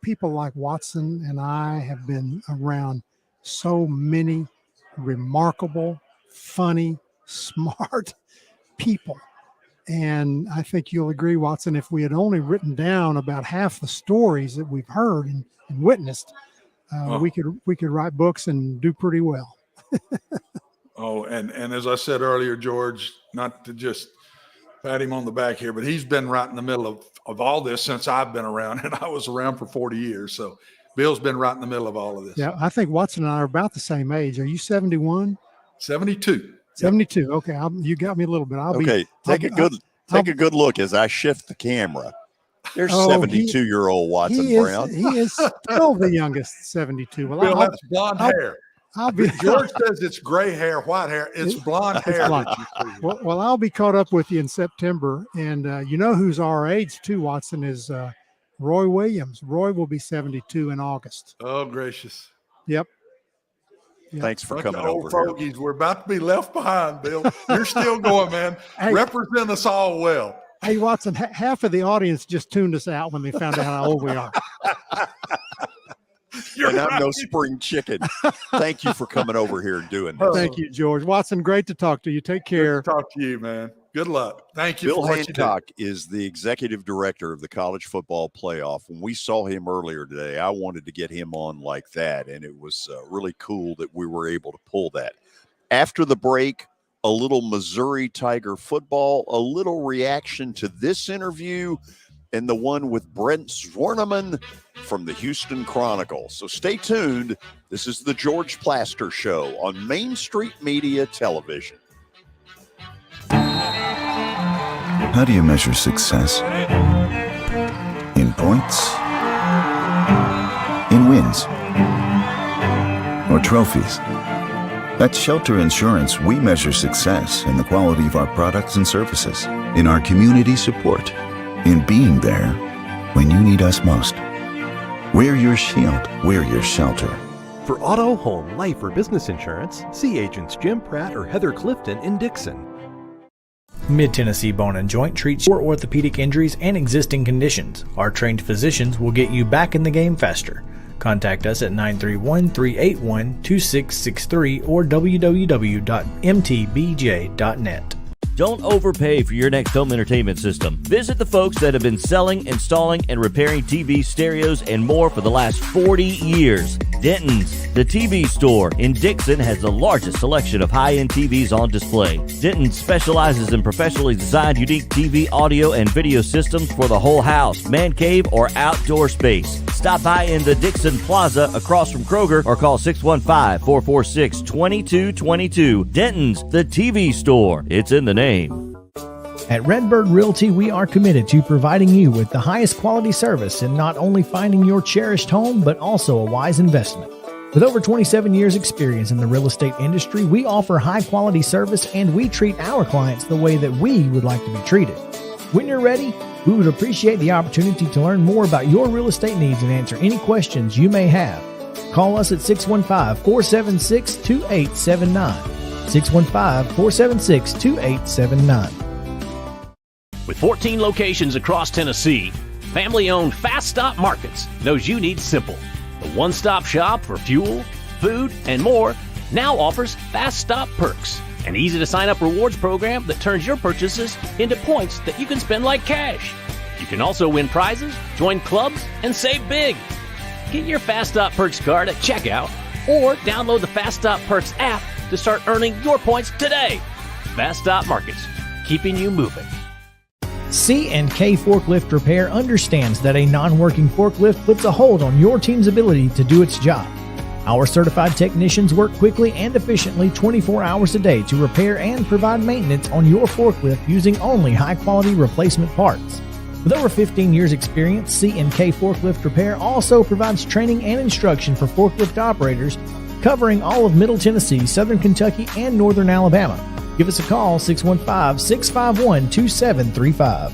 S22: People like Watson and I have been around so many remarkable, funny, smart people. And I think you'll agree, Watson, if we had only written down about half the stories that we've heard and witnessed, we could write books and do pretty well.
S4: And as I said earlier, George, not to just pat him on the back here, but he's been right in the middle of all this since I've been around, and I was around for 40 years. So Bill's been right in the middle of all of this.
S22: Yeah, I think Watson and I are about the same age. Are you 71?
S4: 72.
S22: 72. Yep. Okay, you got me a little bit.
S3: Take a good look as I shift the camera. There's 72-year-old Watson Brown.
S22: He is still the youngest 72. Well,
S4: Bill, that's blonde hair.
S22: I'll be
S4: George says it's gray hair, white hair. It's blonde hair.
S22: blonde.
S4: That you see.
S22: Well, I'll be caught up with you in September. And you know who's our age too, Watson, is Roy Williams. Roy will be 72 in August.
S4: Oh, gracious.
S22: Yep.
S3: Thanks for
S4: Bunch
S3: coming
S4: of old
S3: over here.
S4: fogies. We're about to be left behind, Bill. You're still going, man.
S22: Hey.
S4: Represent us all well.
S22: Hey, Watson, half of the audience just tuned us out when they found out how old we are.
S3: And I'm no spring chicken. Thank you for coming over here and doing this.
S22: Thank you, George. Watson, great to talk to you. Take care.
S4: Good to talk to you, man. Good luck. Thank you
S3: Bill
S4: for what you do.
S3: Hancock is the executive director of the college football playoff. When we saw him earlier today, I wanted to get him on like that, and it was really cool that we were able to pull that. After the break, a little Missouri Tiger football, a little reaction to this interview, and the one with Brent Zwerneman from the Houston Chronicle. So stay tuned. This is the George Plaster Show on Main Street Media Television.
S16: How do you measure success? In points? In wins? Or trophies? At Shelter Insurance, we measure success in the quality of our products and services, in our community support, in being there when you need us most. We're your shield. We're your shelter.
S17: For auto, home, life, or business insurance, see agents Jim Pratt or Heather Clifton in Dixon.
S18: Mid-Tennessee Bone and Joint treats your orthopedic injuries and existing conditions. Our trained physicians will get you back in the game faster. Contact us at 931-381-2663 or www.mtbj.net.
S1: Don't overpay for your next home entertainment system. Visit the folks that have been selling, installing, and repairing TVs, stereos, and more for the last 40 years. Denton's, the TV store in Dixon, has the largest selection of high-end TVs on display. Denton specializes in professionally designed unique TV, audio, and video systems for the whole house, man cave, or outdoor space. Stop by in the Dixon Plaza across from Kroger or call 615-446-2222. Denton's, the TV store. It's in the name.
S18: At Redbird Realty, we are committed to providing you with the highest quality service in not only finding your cherished home, but also a wise investment. With over 27 years experience in the real estate industry, we offer high quality service and we treat our clients the way that we would like to be treated. When you're ready, we would appreciate the opportunity to learn more about your real estate needs and answer any questions you may have. Call us at 615-476-2879. 615-476-2879.
S21: With 14 locations across Tennessee, family-owned Fast Stop Markets knows you need simple. The one-stop shop for fuel, food, and more now offers Fast Stop Perks, an easy-to-sign-up rewards program that turns your purchases into points that you can spend like cash. You can also win prizes, join clubs, and save big. Get your Fast Stop Perks card at checkout or download the Fast Stop Perks app to start earning your points today. Fast Stop Markets, keeping you moving.
S18: C&K Forklift Repair understands that a non-working forklift puts a hold on your team's ability to do its job. Our certified technicians work quickly and efficiently 24 hours a day to repair and provide maintenance on your forklift using only high-quality replacement parts. With over 15 years experience, C&K Forklift Repair also provides training and instruction for forklift operators covering all of Middle Tennessee, Southern Kentucky, and Northern Alabama. Give us a call, 615-651-2735.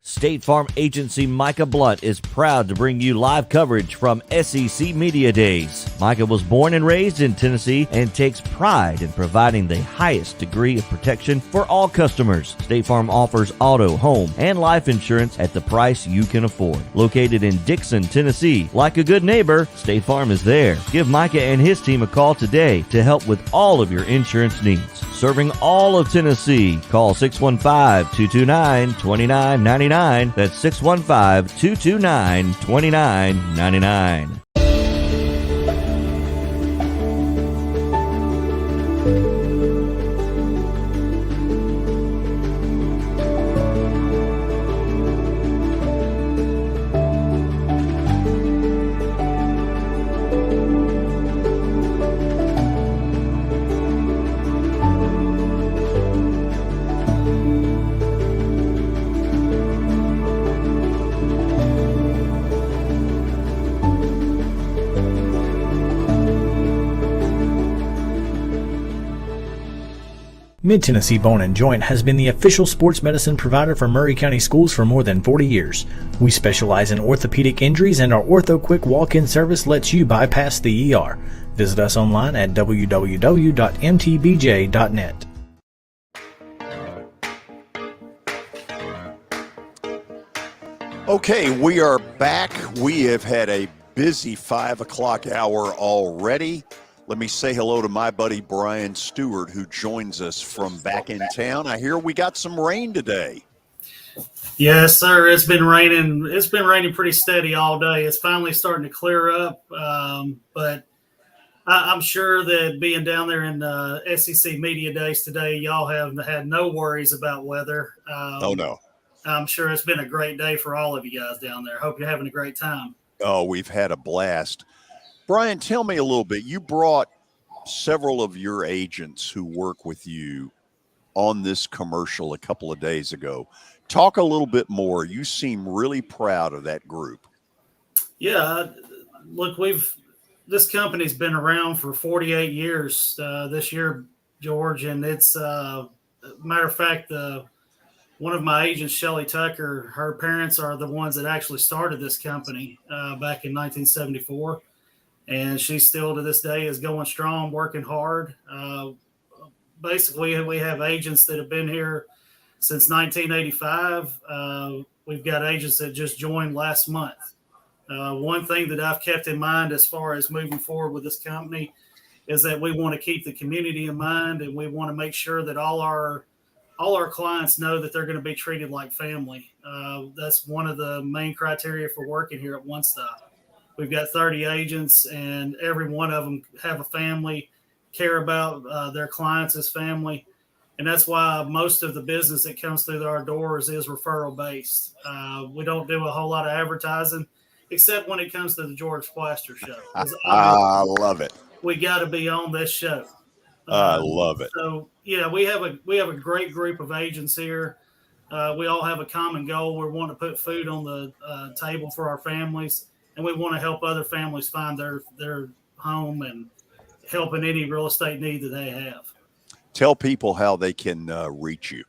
S1: State Farm Agency Micah Blunt is proud to bring you live coverage from SEC Media Days. Micah was born and raised in Tennessee and takes pride in providing the highest degree of protection for all customers. State Farm offers auto, home, and life insurance at the price you can afford. Located in Dixon, Tennessee, like a good neighbor, State Farm is there. Give Micah and his team a call today to help with all of your insurance needs. Serving all of Tennessee, call 615-229-2999. That's 615-229-2999.
S18: Mid-Tennessee Bone & Joint has been the official sports medicine provider for Maury County Schools for more than 40 years. We specialize in orthopedic injuries, and our Ortho Quick walk-in service lets you bypass the ER. Visit us online at www.mtbj.net.
S3: Okay, we are back. We have had a busy 5 o'clock hour already. Let me say hello to my buddy Brian Stewart, who joins us from back in town. I hear we got some rain today.
S13: Yes, sir. It's been raining. It's been raining pretty steady all day. It's finally starting to clear up, but I'm sure that being down there in SEC Media Days today, y'all have had no worries about weather.
S3: Oh, no.
S13: I'm sure it's been a great day for all of you guys down there. Hope you're having a great time.
S3: Oh, we've had a blast. Brian, tell me a little bit. You brought several of your agents who work with you on this commercial a couple of days ago. Talk a little bit more. You seem really proud of that group.
S13: Yeah, look, this company's been around for 48 years this year, George, and it's matter of fact, one of my agents, Shelly Tucker, her parents are the ones that actually started this company back in 1974. And she still to this day is going strong, working hard. Basically, we have agents that have been here since 1985. We've got agents that just joined last month. One thing that I've kept in mind as far as moving forward with this company is that we want to keep the community in mind, and we want to make sure that all our clients know that they're going to be treated like family. That's one of the main criteria for working here at One Stop. We've got 30 agents, and every one of them have a family, care about their clients as family. And that's why most of the business that comes through our doors is referral based. We don't do a whole lot of advertising, except when it comes to the George Plaster Show.
S3: I love it.
S13: We got to be on this show.
S3: I love it.
S13: So yeah, we have a great group of agents here. We all have a common goal. We want to put food on the table for our families, and we want to help other families find their home and help in any real estate need that they have.
S3: Tell people how they can reach you.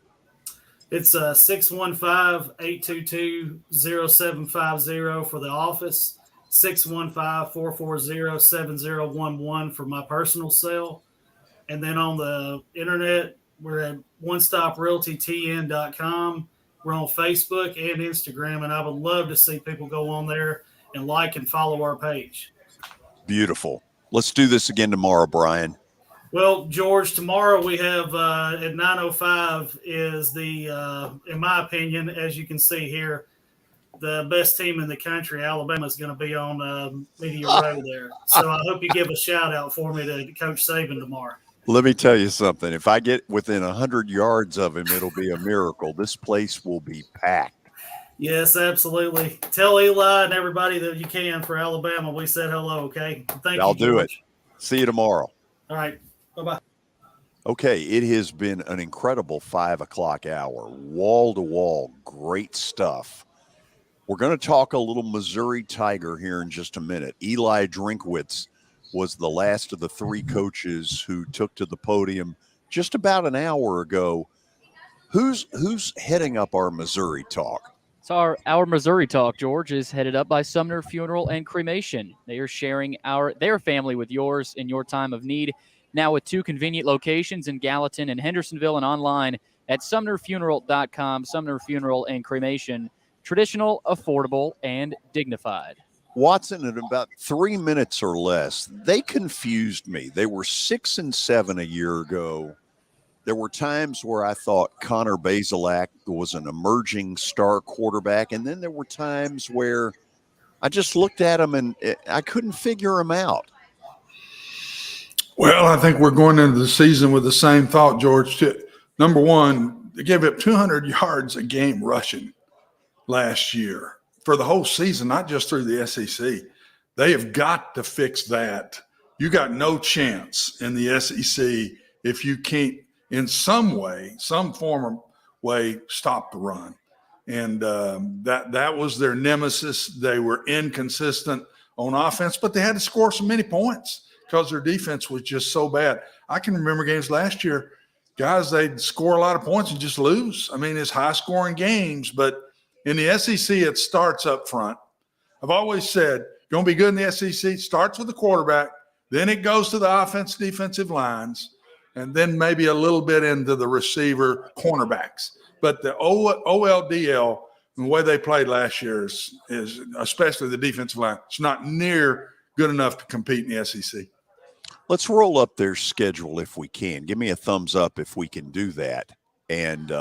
S13: It's 615-822-0750 for the office, 615-440-7011 for my personal cell. And then on the internet, we're at OneStopRealtyTN.com. We're on Facebook and Instagram, and I would love to see people go on there and like and follow our page.
S3: Beautiful. Let's do this again tomorrow, Brian.
S13: Well, George, tomorrow we have at 9:05 is the, in my opinion, as you can see here, the best team in the country. Alabama is going to be on Media Row there. So I hope you give a shout out for me to Coach Saban tomorrow.
S3: Let me tell you something. If I get within 100 yards of him, it'll be a miracle. This place will be packed.
S13: Yes, absolutely. Tell Eli and everybody that you can for Alabama. We said hello, okay? Thank you.
S3: I'll do it. See you tomorrow.
S13: All right. Bye-bye.
S3: Okay, it has been an incredible 5 o'clock hour. Wall to wall, great stuff. We're going to talk a little Missouri Tiger here in just a minute. Eli Drinkwitz was the last of the three coaches who took to the podium just about an hour ago. Who's heading up our Missouri talk?
S5: So our Missouri talk, George, is headed up by Sumner Funeral and Cremation. They are sharing their family with yours in your time of need. Now with 2 convenient locations in Gallatin and Hendersonville, and online at SumnerFuneral.com. Sumner Funeral and Cremation, traditional, affordable, and dignified.
S3: Watson, in about 3 minutes or less, they confused me. They were 6 and 7 a year ago. There were times where I thought Connor Bazelak was an emerging star quarterback, and then there were times where I just looked at him and I couldn't figure him out.
S4: Well, I think we're going into the season with the same thought, George. Number one, they gave up 200 yards a game rushing last year for the whole season, not just through the SEC. They have got to fix that. You got no chance in the SEC if you can't, in some way, some form of way, stop the run. And that was their nemesis. They were inconsistent on offense, but they had to score so many points because their defense was just so bad. I can remember games last year, guys, they score a lot of points and just lose. I mean, it's high-scoring games, but in the SEC, it starts up front. I've always said, going to be good in the SEC, it starts with the quarterback, then it goes to the offense, defensive lines, and then maybe a little bit into the receiver cornerbacks. But the OLDL, the way they played last year is especially the defensive line, it's not near good enough to compete in the SEC.
S3: Let's roll up their schedule if we can. Give me a thumbs up if we can do that. And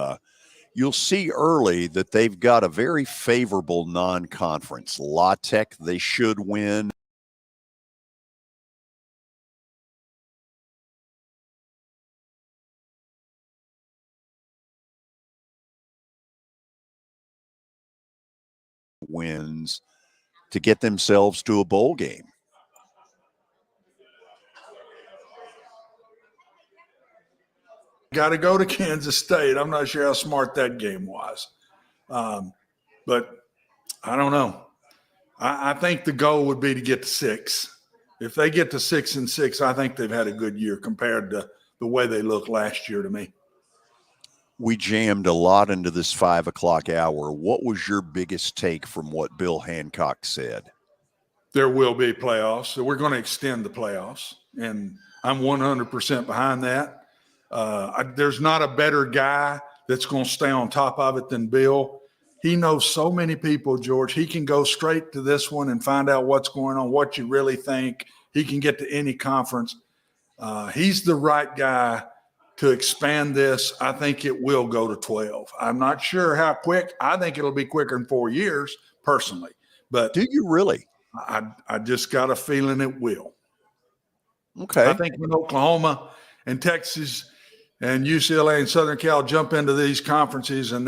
S3: you'll see early that they've got a very favorable non-conference. La Tech, they should win. Wins to get themselves to a bowl game.
S4: Got to go to Kansas State. I'm not sure how smart that game was. But I don't know. I think the goal would be to get to 6. If they get to 6-6, I think they've had a good year compared to the way they looked last year to me.
S3: We jammed a lot into this 5 o'clock hour. What was your biggest take from what Bill Hancock said?
S4: There will be playoffs. So we're going to extend the playoffs. And I'm 100% behind that. There's not a better guy that's going to stay on top of it than Bill. He knows so many people, George. He can go straight to this one and find out what's going on, what you really think. He can get to any conference. He's the right guy to expand this. I think it will go to 12. I'm not sure how quick. I think it'll be quicker than 4 years, personally. But
S3: do you really?
S4: I just got a feeling it will.
S3: Okay.
S4: I think when Oklahoma and Texas and UCLA and Southern Cal jump into these conferences and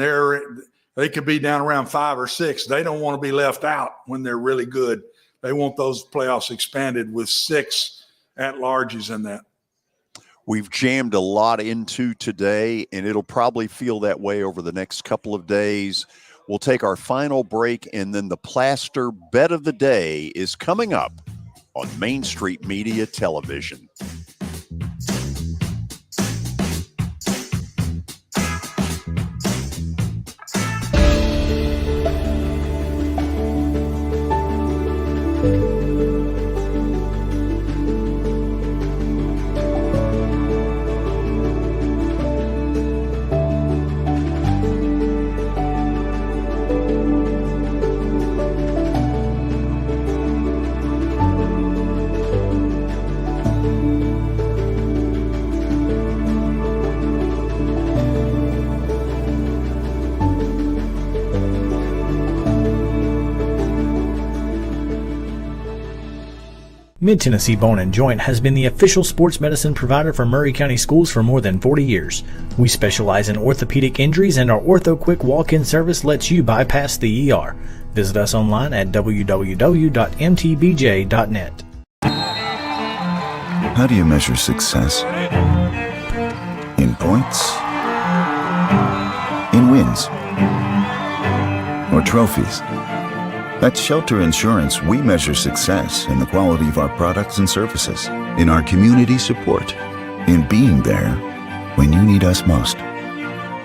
S4: they could be down around 5 or 6. They don't want to be left out when they're really good. They want those playoffs expanded with 6 at-larges in that.
S3: We've jammed a lot into today, and it'll probably feel that way over the next couple of days. We'll take our final break, and then the Plaster Bet of the Day is coming up on Main Street Media Television.
S18: Mid-Tennessee Bone & Joint has been the official sports medicine provider for Maury County Schools for more than 40 years. We specialize in orthopedic injuries, and our Ortho Quick walk-in service lets you bypass the ER. Visit us online at www.mtbj.net.
S16: How do you measure success? In points? In wins? Or trophies? At Shelter Insurance, we measure success in the quality of our products and services, in our community support, in being there when you need us most.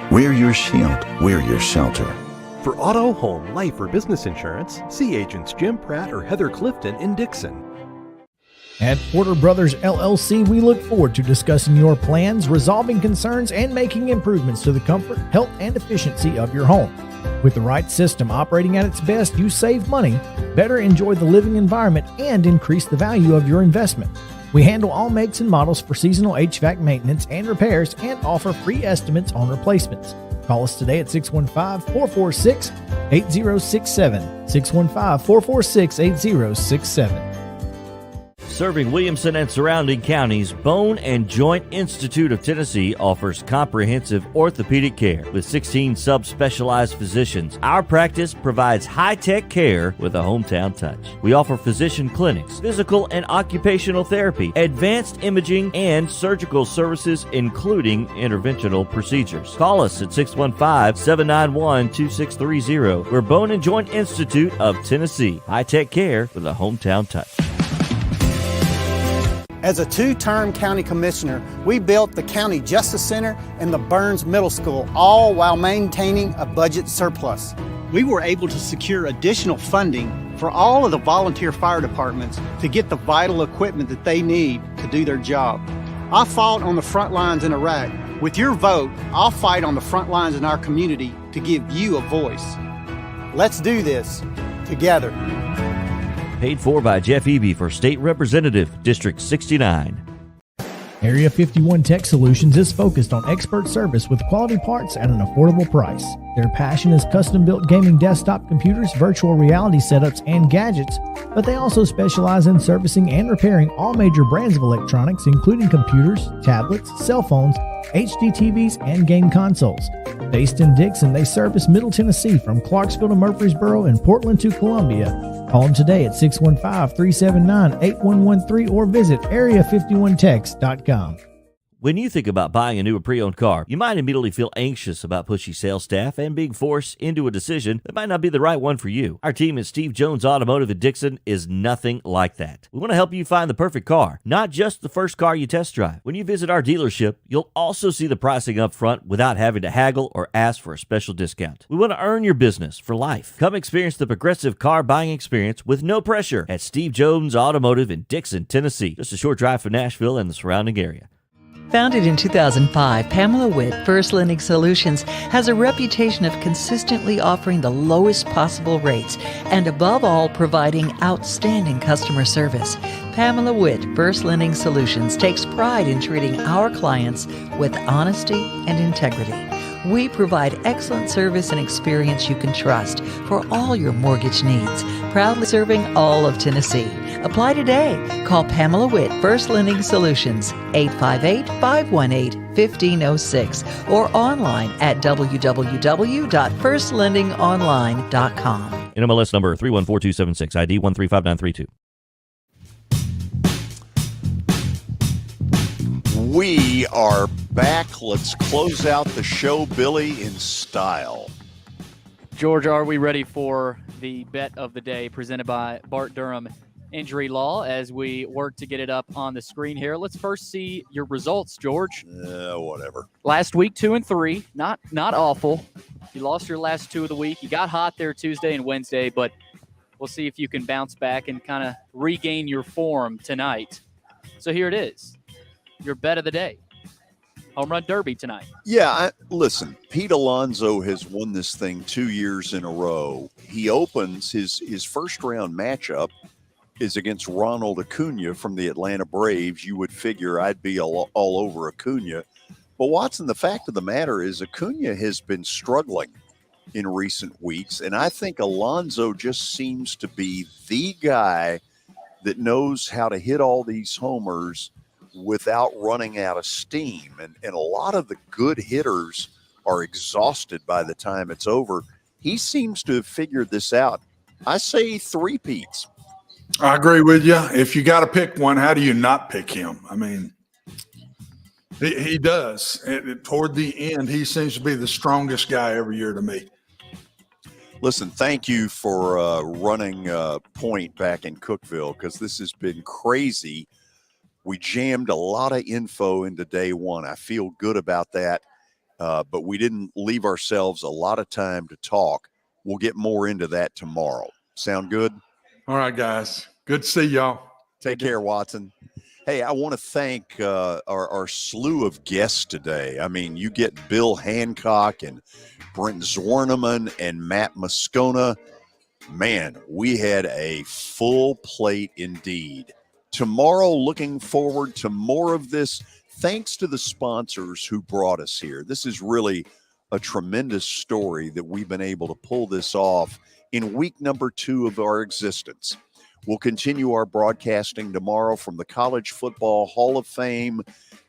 S16: We're your shield. We're your shelter.
S17: For auto, home, life, or business insurance, see agents Jim Pratt or Heather Clifton in Dixon.
S18: At Porter Brothers LLC, we look forward to discussing your plans, resolving concerns, and making improvements to the comfort, health, and efficiency of your home. With the right system operating at its best, you save money, better enjoy the living environment, and increase the value of your investment. We handle all makes and models for seasonal HVAC maintenance and repairs and offer free estimates on replacements. Call us today at 615-446-8067. 615-446-8067.
S1: Serving Williamson and surrounding counties, Bone and Joint Institute of Tennessee offers comprehensive orthopedic care with 16 subspecialized physicians. Our practice provides high-tech care with a hometown touch. We offer physician clinics, physical and occupational therapy, advanced imaging, and surgical services, including interventional procedures. Call us at 615-791-2630. We're Bone and Joint Institute of Tennessee. High-tech care with a hometown touch.
S19: As a two-term county commissioner, we built the County Justice Center and the Burns Middle School, all while maintaining a budget surplus. We were able to secure additional funding for all of the volunteer fire departments to get the vital equipment that they need to do their job. I fought on the front lines in Iraq. With your vote, I'll fight on the front lines in our community to give you a voice. Let's do this together.
S1: Paid for by Jeff Eby for State Representative, District 69.
S18: Area 51 Tech Solutions is focused on expert service with quality parts at an affordable price. Their passion is custom-built gaming desktop computers, virtual reality setups, and gadgets, but they also specialize in servicing and repairing all major brands of electronics, including computers, tablets, cell phones, HD TVs, and game consoles. Based in Dixon, they service Middle Tennessee from Clarksville to Murfreesboro and Portland to Columbia. Call them today at 615-379-8113 or visit area51techs.com.
S1: When you think about buying a new or pre-owned car, you might immediately feel anxious about pushy sales staff and being forced into a decision that might not be the right one for you. Our team at Steve Jones Automotive in Dixon is nothing like that. We want to help you find the perfect car, not just the first car you test drive. When you visit our dealership, you'll also see the pricing up front without having to haggle or ask for a special discount. We want to earn your business for life. Come experience the progressive car buying experience with no pressure at Steve Jones Automotive in Dixon, Tennessee. Just a short drive from Nashville and the surrounding area.
S20: Founded in 2005, Pamela Witt, First Lending Solutions, has a reputation of consistently offering the lowest possible rates and, above all, providing outstanding customer service. Pamela Witt, First Lending Solutions, takes pride in treating our clients with honesty and integrity. We provide excellent service and experience you can trust for all your mortgage needs, proudly serving all of Tennessee. Apply today. Call Pamela Witt, First Lending Solutions, 858-518-1506, or online at www.firstlendingonline.com.
S1: NMLS number 314276, ID 135932.
S3: We are back. Let's close out the show, Billy, in style.
S5: George, are we ready for the bet of the day presented by Bart Durham Injury Law as we work to get it up on the screen here? Let's first see your results, George.
S3: Whatever.
S5: Last week, 2-3. Not awful. You lost your last two of the week. You got hot there Tuesday and Wednesday, but we'll see if you can bounce back and kind of regain your form tonight. So here it is. Your bet of the day. Home run derby tonight.
S3: Yeah, listen, Pete Alonso has won this thing 2 years in a row. He opens his first round matchup is against Ronald Acuna from the Atlanta Braves. You would figure I'd be all over Acuna. But Watson, the fact of the matter is Acuna has been struggling in recent weeks, and I think Alonso just seems to be the guy that knows how to hit all these homers without running out of steam. And a lot of the good hitters are exhausted by the time it's over. He seems to have figured this out. I say three-peats.
S4: I agree with you. If you got to pick one, how do you not pick him? I mean, he does. Toward the end, he seems to be the strongest guy every year to me.
S3: Listen, thank you for running point back in Cookeville, because this has been crazy. We jammed a lot of info into day one. I feel good about that, but we didn't leave ourselves a lot of time to talk. We'll get more into that tomorrow. Sound good?
S4: All right, guys. Good to see y'all.
S3: Take care, Watson. Hey, I want to thank our slew of guests today. I mean, you get Bill Hancock and Brent Zwerneman and Matt Moscona. Man, we had a full plate indeed. Tomorrow, looking forward to more of this. Thanks to the sponsors who brought us here. This is really a tremendous story that we've been able to pull this off in week number 2 of our existence. We'll continue our broadcasting tomorrow from the College Football Hall of Fame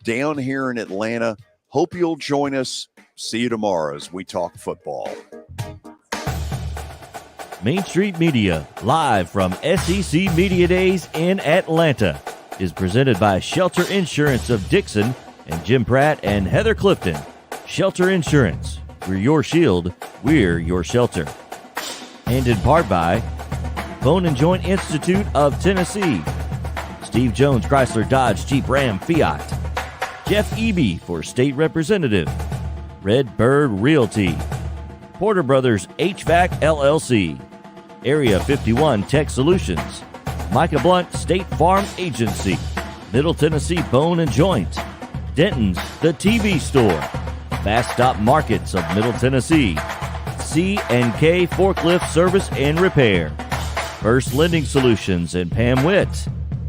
S3: down here in Atlanta. Hope you'll join us. See you tomorrow as we talk football.
S1: Main Street Media, live from SEC Media Days in Atlanta, is presented by Shelter Insurance of Dixon and Jim Pratt and Heather Clifton. Shelter Insurance. We're your shield. We're your shelter. And in part by Bone and Joint Institute of Tennessee. Steve Jones Chrysler Dodge Jeep Ram Fiat, Jeff Eby for State Representative, Red Bird Realty, Porter Brothers HVAC LLC, Area 51 Tech Solutions, Micah Blunt State Farm Agency, Middle Tennessee Bone and Joint, Denton's The TV Store, Fast Stop Markets of Middle Tennessee, C&K Forklift Service and Repair, First Lending Solutions and Pam Witt,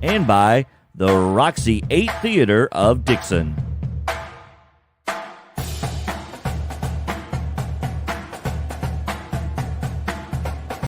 S1: and by the Roxy 8 Theater of Dixon.